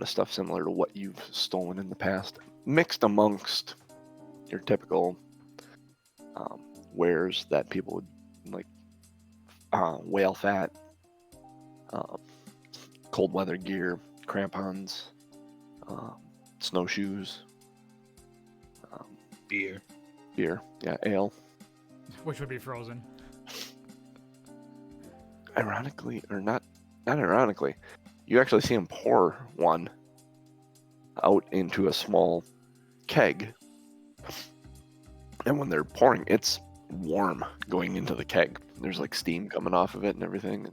of stuff similar to what you've stolen in the past, mixed amongst your typical wares that people would like, whale fat, cold weather gear, crampons, snowshoes, Beer. beer, yeah, ale. Which would be frozen. Ironically, or not ironically, you actually see him pour one out into a small keg. And when they're pouring, it's warm going into the keg. There's like steam coming off of it and everything.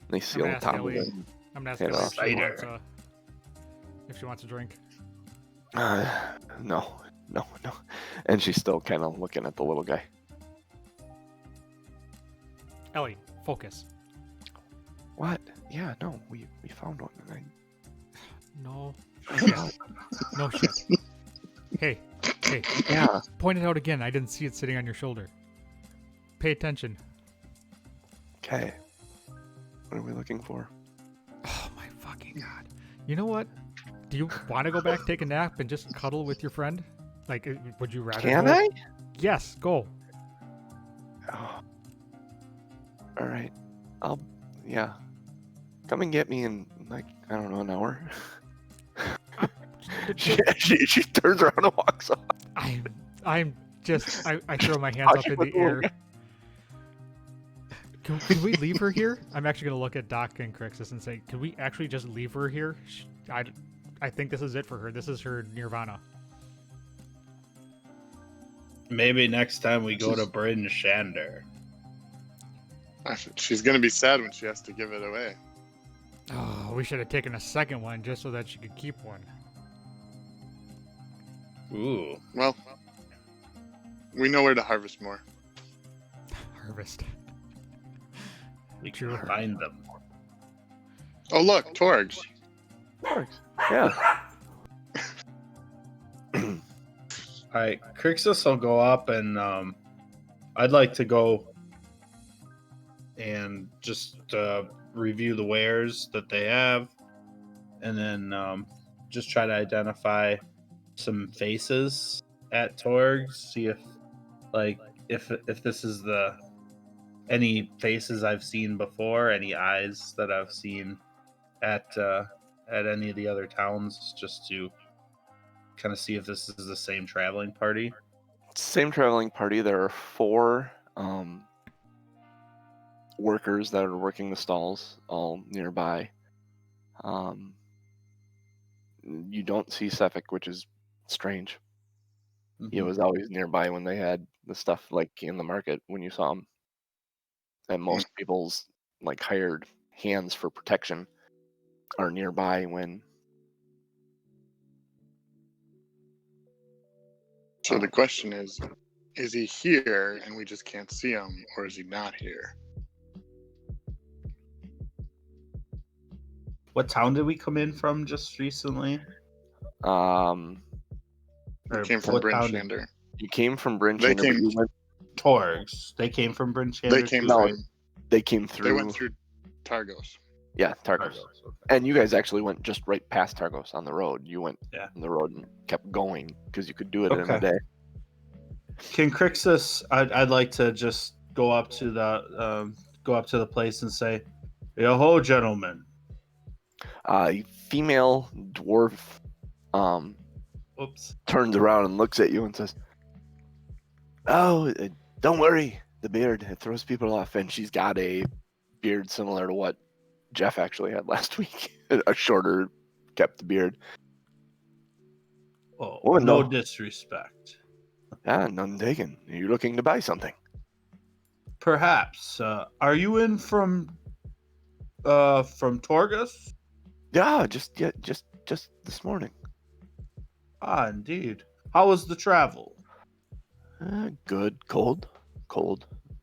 They seal gonna the ask top of Ellie. it. I'm gonna ask Yeah, Ellie cider. if she wants a drink. No. And she's still kind of looking at the little guy. Ellie, focus. What? Yeah, no, we found one. And No shit. No shit. Hey, yeah. point it out again. I didn't see it sitting on your shoulder. Pay attention. Okay. What are we looking for? Oh my fucking god. You know what? Do you want to go back, take a nap, and just cuddle with your friend? Like, would you rather? Can go? I? Yes, go. Oh. All right. Yeah. Come and get me in, like, I don't know, an hour. she turns around and walks off. I'm just, I throw my hands up in the air. Can we leave her here? I'm actually going to look at Doc and Crixus and say, can we actually just leave her here? I think this is it for her. This is her nirvana. Maybe next time we go to Bryn Shander. She's gonna be sad when she has to give it away. Oh, we should have taken a second one just so that she could keep one. Ooh. Well, we know where to harvest more. Harvest. We True. can find them. Oh look, Torgs. Yeah. All right, Crixus will go up, and I'd like to go and just review the wares that they have, and then just try to identify some faces at Torgs. See if this is any faces I've seen before, any eyes that I've seen at any of the other towns, just to kind of see if this is the same traveling party. Same traveling party. There are 4 workers that are working the stalls, all nearby. You don't see Sefik, which is strange. He was always nearby when they had the stuff like in the market when you saw him. And most people's like hired hands for protection are nearby when. So the question is he here and we just can't see him, or is he not here? What town did we come in from just recently? We came from Bryn Shander. You came from Bryn They Shander, came- but you went. Torgs. They came from Bryn Shander. They came No, from. They came through. They went through Targos. Yeah, Targos. Okay. And you guys actually went just right past Targos on the road. You went on the road and kept going because you could do it in a Okay. day. Can Crixus? I'd like to just go up to the place and say, "Yo ho, gentlemen." A female dwarf Oops. turns around and looks at you and says, "Oh, don't worry. The beard, it throws people off." And she's got a beard similar to what Jeff actually had last week. A shorter kept beard. Oh, Oh, no no. disrespect. Ah, none taken. Are you looking to buy something? Perhaps. Are you in from Torgus? Yeah, just this morning. Ah, indeed. How was the travel? Good. Cold.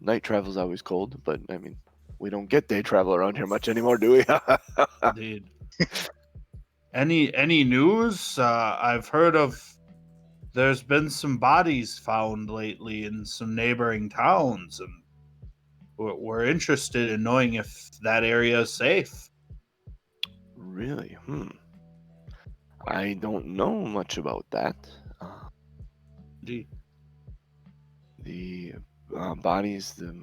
Night travel's always cold, but I mean, we don't get day travel around here much anymore, do we? Indeed. Any news? I've heard of. There's been some bodies found lately in some neighboring towns, and we're interested in knowing if that area is safe. Really? I don't know much about that. Indeed. The bodies, the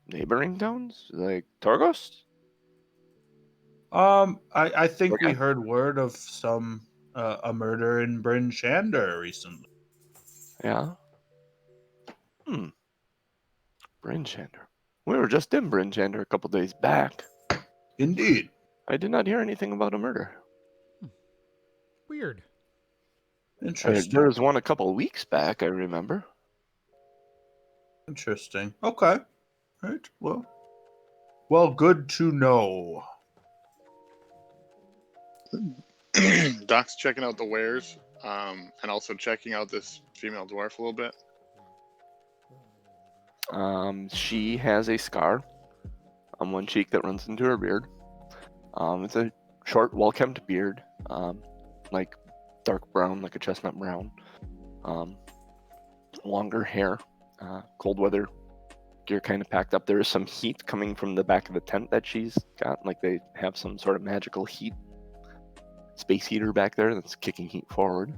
neighboring towns, like Torgos. I think we Okay. heard word of some a murder in Bryn Shander recently. Yeah. Bryn Shander. We were just in Bryn Shander a couple days back. Indeed. I did not hear anything about a murder. Weird. Interesting. There was one a couple weeks back, I remember. Interesting. Okay. Right. Well, good to know. Doc's checking out the wares, and also checking out this female dwarf a little bit. She has a scar on one cheek that runs into her beard. It's a short, well-kept beard, like dark brown, like a chestnut brown. Longer hair, cold weather gear kind of packed up. There is some heat coming from the back of the tent that she's got. Like they have some sort of magical heat space heater back there that's kicking heat forward.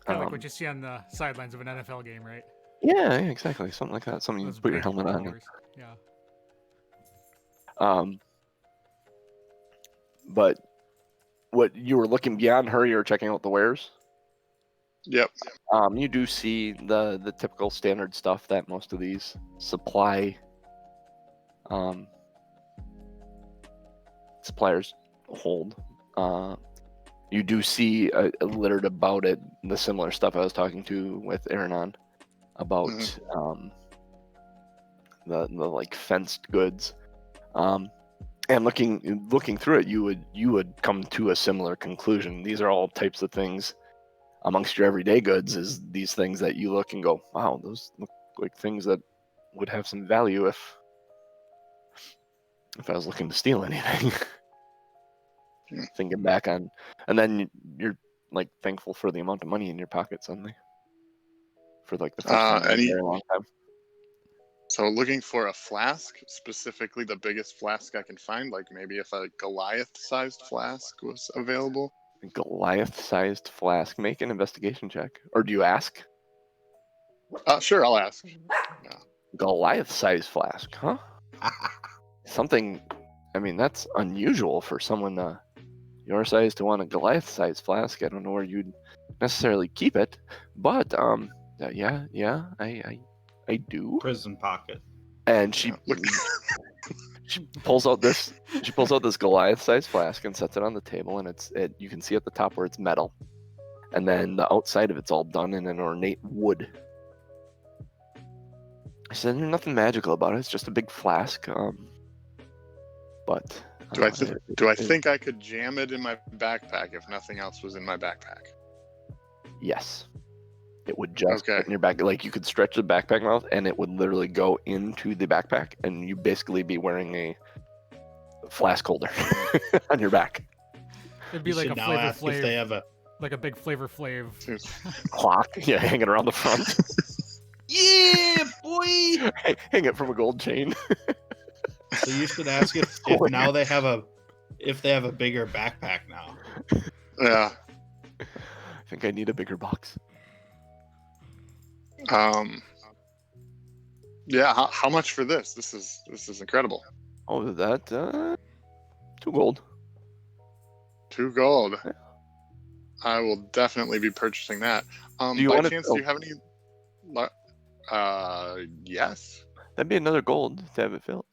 Kind of like what you see on the sidelines of an NFL game, right? Yeah, exactly. Something like that. Something you Those put your bright helmet on. colors. Yeah. But what you were looking beyond her, you were checking out the wares. Yep. You do see the typical standard stuff that most of these suppliers hold. You do see littered about it the similar stuff I was talking to with Aranon about the like fenced goods. And looking through it, you would come to a similar conclusion. These are all types of things amongst your everyday goods. Is these things that you look and go, wow, those look like things that would have some value if I was looking to steal anything. Thinking back on, and then you're like thankful for the amount of money in your pocket suddenly. For like the first time in a very long time. So looking for a flask, specifically the biggest flask I can find, like maybe if a Goliath-sized flask was available. A Goliath-sized flask. Make an investigation check. Or do you ask? Sure, I'll ask. Yeah. Goliath-sized flask, huh? Something, I mean, that's unusual for someone your size to want a Goliath-sized flask. I don't know where you'd necessarily keep it, but yeah, I do. Prison pocket. And she pulls out this Goliath-sized flask and sets it on the table, and you can see at the top where it's metal, and then the outside of it's all done in an ornate wood. I said, "There's nothing magical about it. It's just a big flask." But do I think I could jam it in my backpack if nothing else was in my backpack? Yes. It would just fit in your back. Like you could stretch the backpack mouth and it would literally go into the backpack and you basically be wearing a flask holder on your back. It'd be like a Flavor Flav. If they have a like a big Flavor Flav clock, yeah, hanging around the front. Yeah, boy. Hang it from a gold chain. So you should ask if now they have a bigger backpack now. Yeah. I think I need a bigger box. Yeah. How much for this? This is incredible. Oh, that 2 gold. 2 gold. Yeah. I will definitely be purchasing that. Do you by chance, do you have any? Yes. That'd be another gold to have it filled,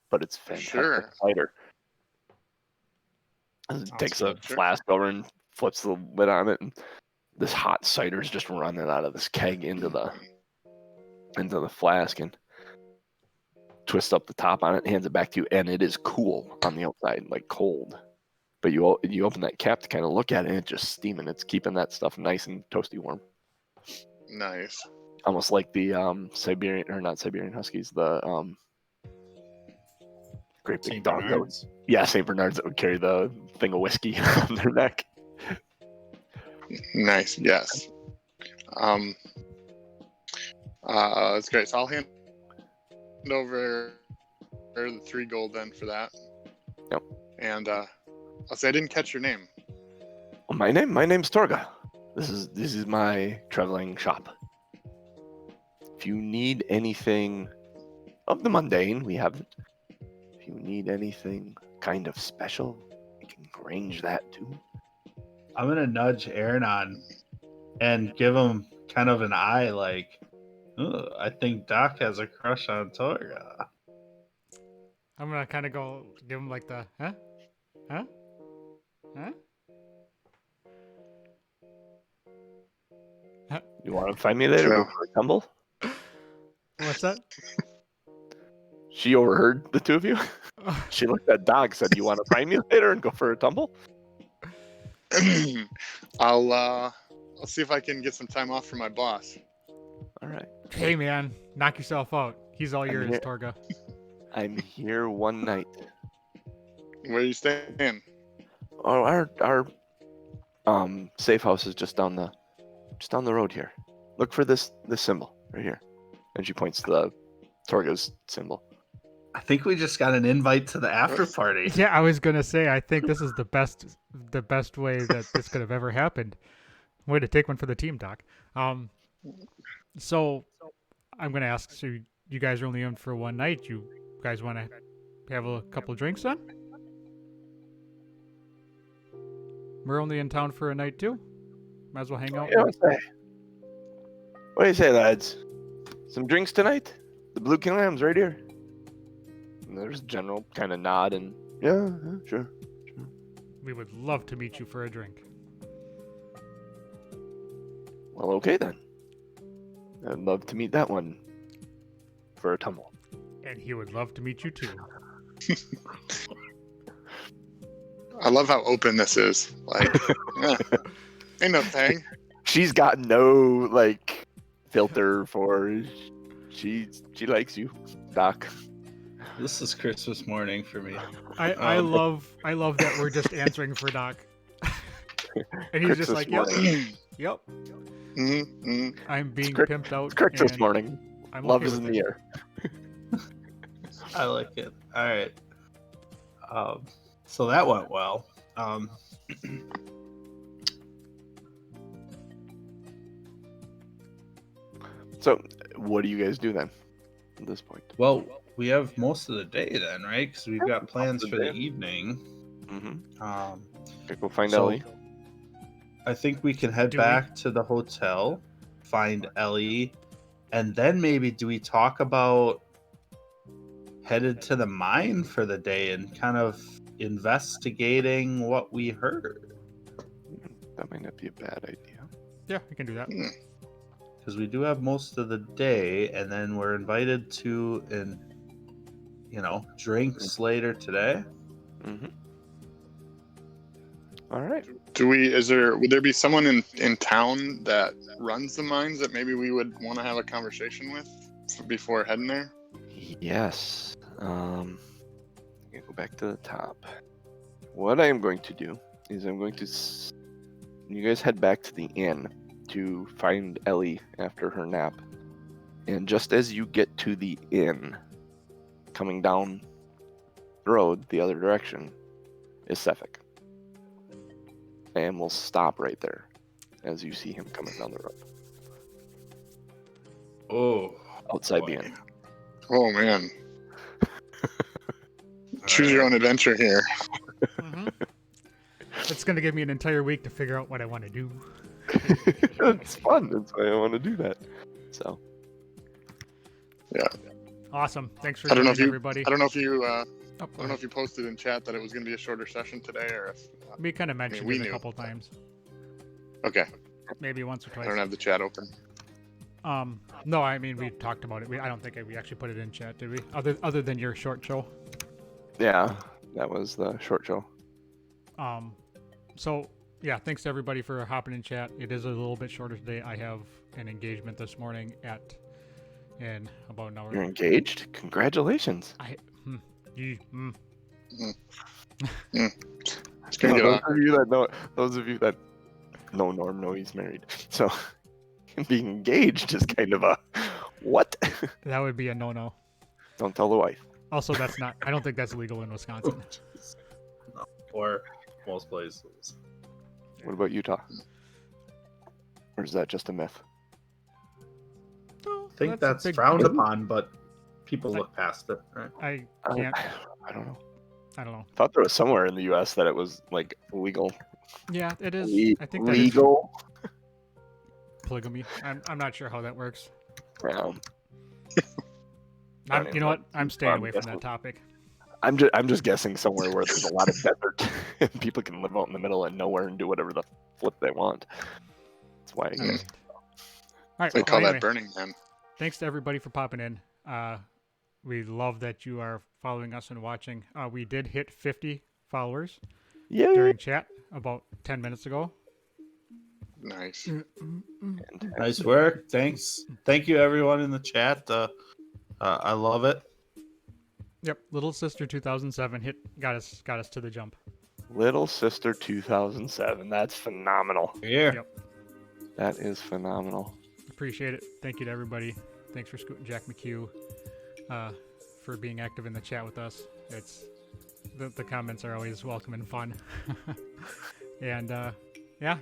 but it's fantastic lighter. Takes a flask over and flips the lid on it, and this hot cider's just running out of this keg into the flask, and twists up the top on it, hands it back to you, and it is cool on the outside, like cold. But you open that cap to kind of look at it, and it's just steaming. It's keeping that stuff nice and toasty warm. Nice. Almost like the Siberian, or not Siberian Huskies, the great big dogs. Yeah, St. Bernards that would carry the thing of whiskey on their neck. Nice, yes. That's great. So I'll hand over the 3 gold then for that. Yep. And I'll say I didn't catch your name. Well, my name's Torga. This is my traveling shop. If you need anything of the mundane, we have it. If you need anything kind of special, we can arrange that too. I'm gonna nudge Aaron on and give him kind of an eye, like, "Ooh, I think Doc has a crush on Torga." I'm gonna kind of go give him like the huh, huh, huh. You want to find me later? Go So- for a tumble? What's that? She overheard the two of you. She looked at Doc, said, "You want to find me later and go for a tumble?" I'll see if I can get some time off from my boss. All right. Hey man, knock yourself out. He's all I'm yours, here. Torga. I'm here one night. Where are you staying? Oh, our safe house is just down the road here. Look for this symbol right here. And she points to the Torga's symbol. I think we just got an invite to the after party. Yeah, I was gonna say. I think this is the best way that this could have ever happened. Way to take one for the team, Doc. So I'm gonna ask. So you guys are only in for one night. You guys want to have a couple drinks then? We're only in town for a night too. Might as well hang out. Yeah, what do you say, lads? Some drinks tonight? The Blue King Lamb's right here. And there's a general kind of nod and yeah, sure. We would love to meet you for a drink. Well, okay then. I'd love to meet that one for a tumble. And he would love to meet you too. I love how open this is. Like, ain't no thing. She's got no like filter for. She likes you, Doc. This is Christmas morning for me. I love that we're just answering for Doc. And he's just Christmas like, yep, morning. yep. Mm-hmm. I'm being Chris- pimped out. It's Christmas and morning. I'm Love okay is with in the it. air. I like it. All right. So that went well. So, what do you guys do then? At this point. Well, we have most of the day then, right? Because we've got plans of for the the day. evening. Mm-hmm. Um, Okay, go find So- Ellie. I think we can head Do we? back to the hotel, find Ellie, and then maybe do we talk about headed to the mine for the day and kind of investigating what we heard? That might not be a bad idea. Yeah, we can do that. Because we do have most of the day, and then we're invited to drinks later today. Mm-hmm. All right. Would there be someone in town that runs the mines that maybe we would want to have a conversation with before heading there? Yes. I'm gonna go back to the top. What I am going to do is I'm going to. You guys head back to the inn to find Ellie after her nap, and just as you get to the inn, coming down the road the other direction, is Sefik. And we'll stop right there as you see him coming down the road Oh, outside boy. the inn. Oh man, choose your own adventure here. Mm-hmm. It's gonna give me an entire week to figure out what I want to do. It's fun. That's why I want to do that. So. Awesome. Thanks for I don't know joining, if you- everybody. I don't know if you Oh, I don't know if you posted in chat that it was going to be a shorter session today, or if. we kind of mentioned we it a knew. couple times, Okay, maybe once or I don't twice. have the chat open. No, I mean we talked about it. I don't think we actually put it in chat, did we? Other than your short show. Yeah, that was the short show. So yeah, thanks to everybody for hopping in chat. It is a little bit shorter today. I have an engagement this morning in about an hour. You're engaged? Congratulations. Yee, mm. It's going to get those on. of you that know Norm know he's married. So being engaged is kind of a what? That would be a no-no. Don't tell the wife. Also, that's not. I don't think that's legal in Wisconsin. Or most places. What about Utah? Or is that just a myth? No, I think a that's big- frowned upon, but people Like- look past it, right? I I can't. I don't know. I don't know. I thought there was somewhere in the U.S. that it was like illegal Yeah, it is. I think that is legal. polygamy. I'm not sure how that works. Yeah. I don't You even know know. what? I'm staying I'm away from guessing. that topic. I'm just guessing somewhere where there's a lot of desert and people can live out in the middle of nowhere and do whatever the flip they want. That's why I All guess. right. They Well, call anyway, that Burning Man. thanks to everybody for popping in. We love that you are following us and watching. We did hit 50 followers Yeah. during chat about 10 minutes ago. Nice. Nice work. Thanks. Thank you, everyone in the chat. I love it. Yep, Little Sister 2007 got us to the jump. Little Sister 2007. That's phenomenal. Here. Yep, That is phenomenal. appreciate it. Thank you to everybody. Thanks for Scoot and Jack McHugh for being active in the chat with us. It's the comments are always welcome and fun. And yeah,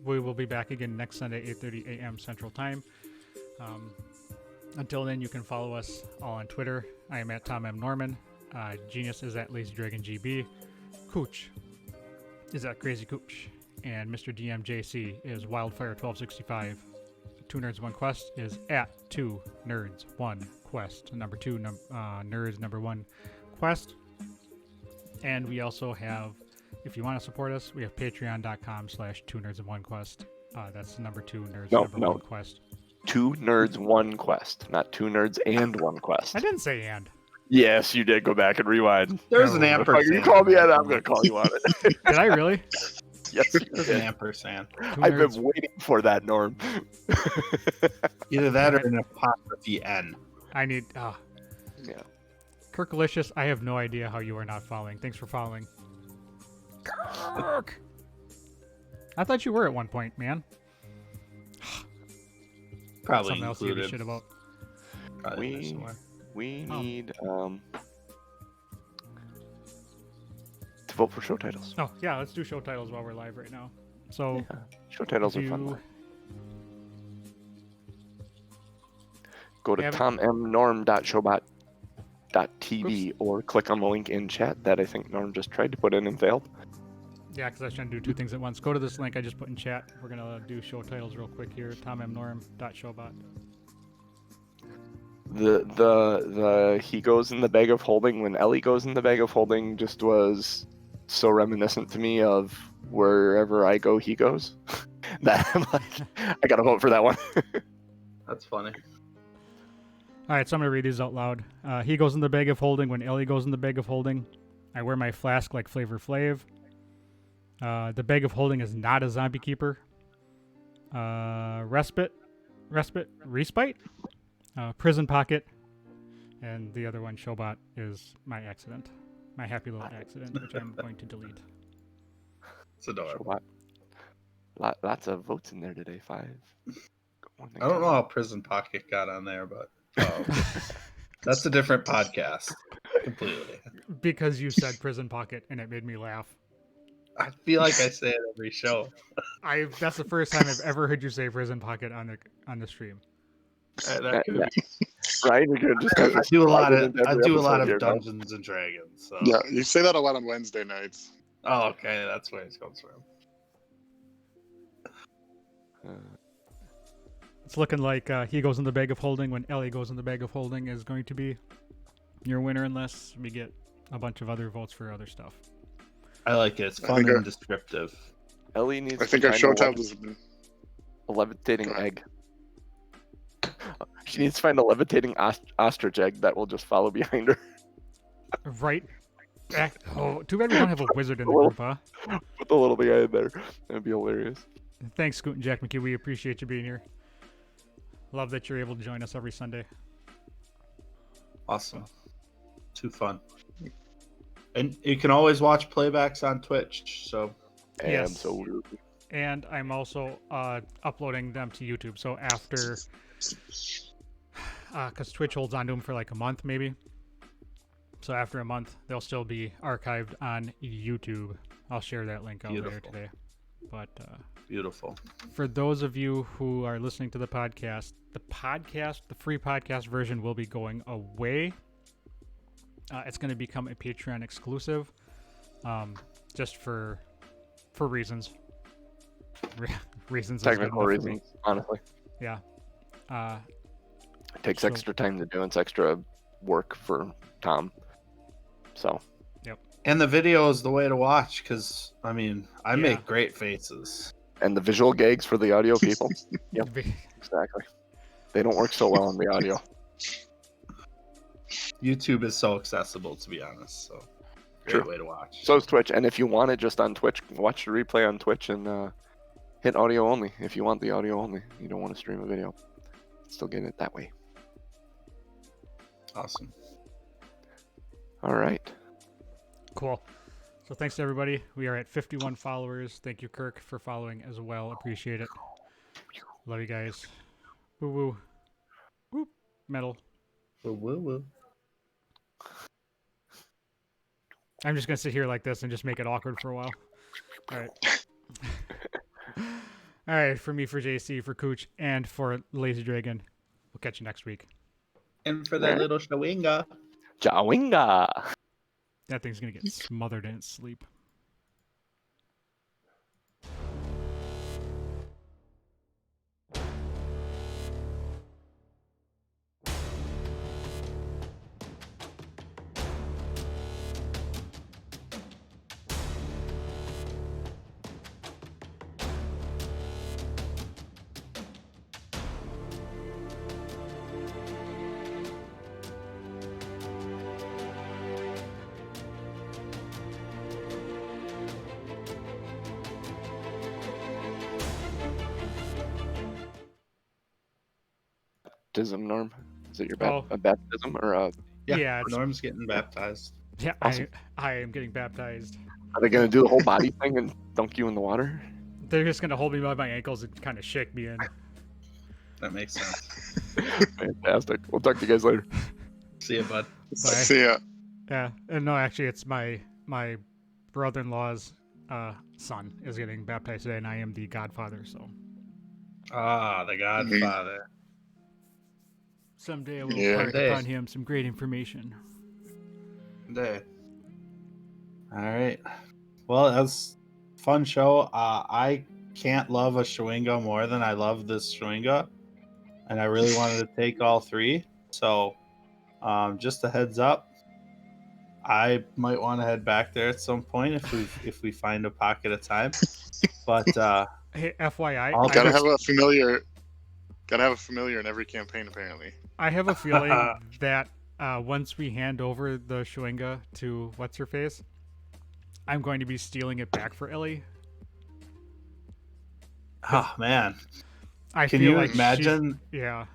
we will be back again next Sunday, 8:30 a.m. Central Time. Until then, you can follow us all on Twitter. I am at Tom M. Norman. Genius is at Lazy Dragon GB. Cooch is at Crazy Cooch. And Mr. DMJC is Wildfire1265. 2 Nerds 1 Quest is at 2 Nerds 1 Quest. Number 2 Nerds number 1 Quest. And we also have, if you want to support us, we have patreon.com/2 Nerds 1 Quest. That's number 2 Nerds number 1 Quest. 2 Nerds 1 Quest, not 2 Nerds and 1 Quest. I didn't say and. Yes, you did. Go back and rewind. There's an If ampersand. you call me out, I'm going to call you on it. Did I really? Yes, you There's an did. ampersand. 2 I've Nerds. been waiting for that, Norm. Either that or an apostrophe N. I need. Yeah. Kirkalicious, I have no idea how you are not following. Thanks for following. Kirk! I thought you were at one point, man. Probably Something else to give a included. shit about. Probably in there somewhere. We Oh. need to vote for show titles. Oh, yeah, let's do show titles while we're live right now. So, Yeah. Show titles if are fun. you Go to have it- tommnorm.showbot.tv or click on the link in chat that I think Norm just tried to put in and failed. Yeah, because I was trying to do two things at once. Go to this link I just put in chat. We're going to do show titles real quick here. tommnorm.showbot. The he goes in the bag of holding when Ellie goes in the bag of holding just was so reminiscent to me of wherever I go he goes. That I'm like, I gotta vote for that one. That's funny. All right, so I'm going to read these out loud. He goes in the bag of holding when Ellie goes in the bag of holding. I wear my flask like Flavor Flav. The bag of holding is not a zombie keeper. Respite, prison pocket, and the other one, Showbot, is my accident, my happy little accident, which I'm going to delete. It's adorable. Lots of votes in there today. 5. I don't know how Prison Pocket got on there, but that's a different podcast completely. Because you said prison pocket, and it made me laugh. I feel like I say it every show. That's the first time I've ever heard you say prison pocket on the stream. That could be. Right? We could just I do a lot plug it of into every Dungeons episode and Dragons. So. Yeah, you say that a lot on Wednesday nights. Oh, okay, that's where it comes from. It's looking like he goes in the bag of holding when Ellie goes in the bag of holding is going to be your winner unless we get a bunch of other votes for other stuff. I like it. It's I fun think and our- descriptive. Ellie needs Oh, I think to our find show a title has been. levitating Go ahead. egg. She needs to find a levitating ostrich egg that will just follow behind her. Right? Oh, too bad we don't have a wizard in the group, huh? Put the little guy in there. That'd be hilarious. Thanks, Scoot and Jack McHugh. We appreciate you being here. Love that you're able to join us every Sunday. Awesome. Too fun. And you can always watch playbacks on Twitch. So And Yes. so weird. And I'm also uploading them to YouTube. So after, because Twitch holds on to them for like a month maybe. So after a month, they'll still be archived on YouTube. I'll share that link out later Beautiful. today. But beautiful. for those of you who are listening to the free podcast version will be going away. It's going to become a Patreon exclusive, just for for reasons. Reasons is good Technical enough for me. reasons, honestly. Yeah. It takes So- extra time to do. It's extra work for Tom. So And the video is the way to watch because, I mean, I Yeah. make great faces. and the visual gags for the audio people. Yep. Exactly. They don't work so well on the audio. YouTube is so accessible, to be honest. So, great way to watch. So is Twitch. And if you want it just on Twitch, watch the replay on Twitch and hit audio only if you want the audio only. You don't want to stream a video. Still getting it that way. Awesome. All right. Cool. So thanks to everybody. We are at 51 followers. Thank you, Kirk, for following as well. Appreciate it. Love you guys. Woo woo. Whoop. Metal. Woo. I'm just gonna sit here like this and just make it awkward for a while. All right. All right. For me, for JC, for Cooch, and for Lazy Dragon. We'll catch you next week. And for that little shawinga. Jawinga. That thing's gonna get smothered in its sleep. Baptism, Norm? Is it your Oh. a baptism or a... Yeah, it's- Norm's getting baptized. Yeah, Awesome. I am getting baptized. Are they going to do the whole body thing and dunk you in the water? They're just gonna hold me by my ankles and kind of shake me in. That makes sense. Fantastic. We'll talk to you guys later. See ya, bud. See ya. Yeah, and no, actually, it's my brother-in-law's son is getting baptized today, and I am the godfather. So Ah, the Godfather. someday I will Yeah. impart upon him some great information. Day. All right. Well, that was a fun show. I can't love a Schwinga more than I love this Schwinga, and I really wanted to take all three. So, just a heads up, I might want to head back there at some point if we find a pocket of time. But Hey, FYI, I'll Gotta have a familiar. Gotta have a familiar in every campaign, apparently. I have a feeling that once we hand over the Schwinga to what's her face, I'm going to be stealing it back for Ellie. oh man, I can feel you like imagine Yeah.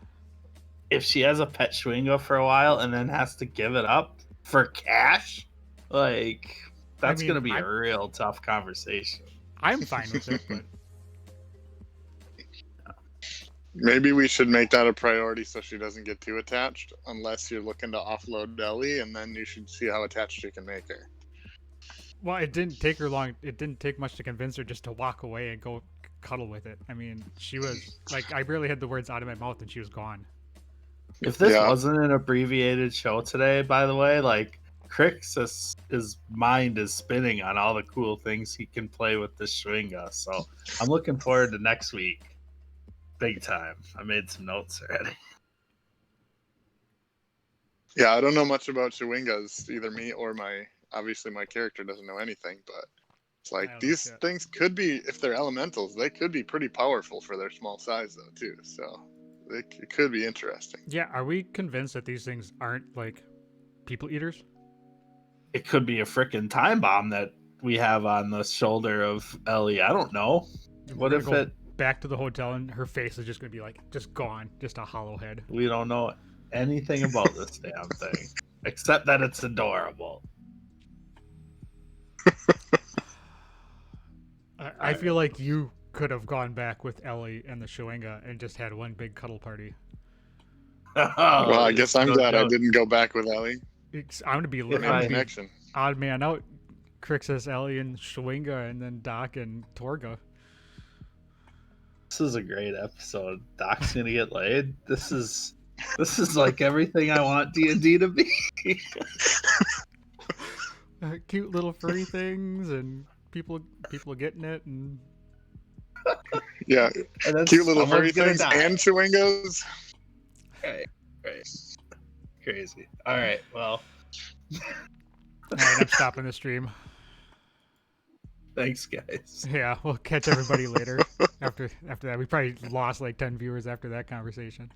if she has a pet Schwinga for a while and then has to give it up for cash? Like, that's mean, gonna be I'm- a real tough conversation. I'm fine with it, but Maybe we should make that a priority so she doesn't get too attached, unless you're looking to offload Ellie, and then you should see how attached you can make her. well, it didn't take her long. It didn't take much to convince her just to walk away and go cuddle with it. I mean, she was like, I barely had the words out of my mouth and she was gone. If this Yeah. wasn't an abbreviated show today, by the way, like Crix's his mind is spinning on all the cool things he can play with this Schwinga. So I'm looking forward to next week. Big time. I made some notes already. Yeah, I don't know much about Chewingas, either me or obviously my character doesn't know anything, but it's I like don't these know shit. things could be, if they're elementals, they could be pretty powerful for their small size though too. So it could be interesting. Yeah, are we convinced that these things aren't like people eaters? It could be a freaking time bomb that we have on the shoulder of Ellie. I don't know. What We're if gonna go it? back to the hotel and her face is just gonna be like just gone, just a hollow head. We don't know anything about this damn thing except that it's adorable. I feel like you could have gone back with Ellie and the Schwinga and just had one big cuddle party. Well, I guess I'm No glad I joke. didn't go back with Ellie. I'm gonna be If living I- Connection. odd man out. Crixus, Ellie, and Schwinga, and then Doc and Torga. This is a great episode. Doc's gonna get laid. This is like everything I want D&D to be. Cute little furry things and people getting it, and Yeah, And then cute little someone's furry gonna things die. and chewingos. Right. Crazy. All right. Well, all right, I'm stopping the stream. thanks, guys. Yeah, we'll catch everybody later. After that, we probably lost like 10 viewers after that conversation.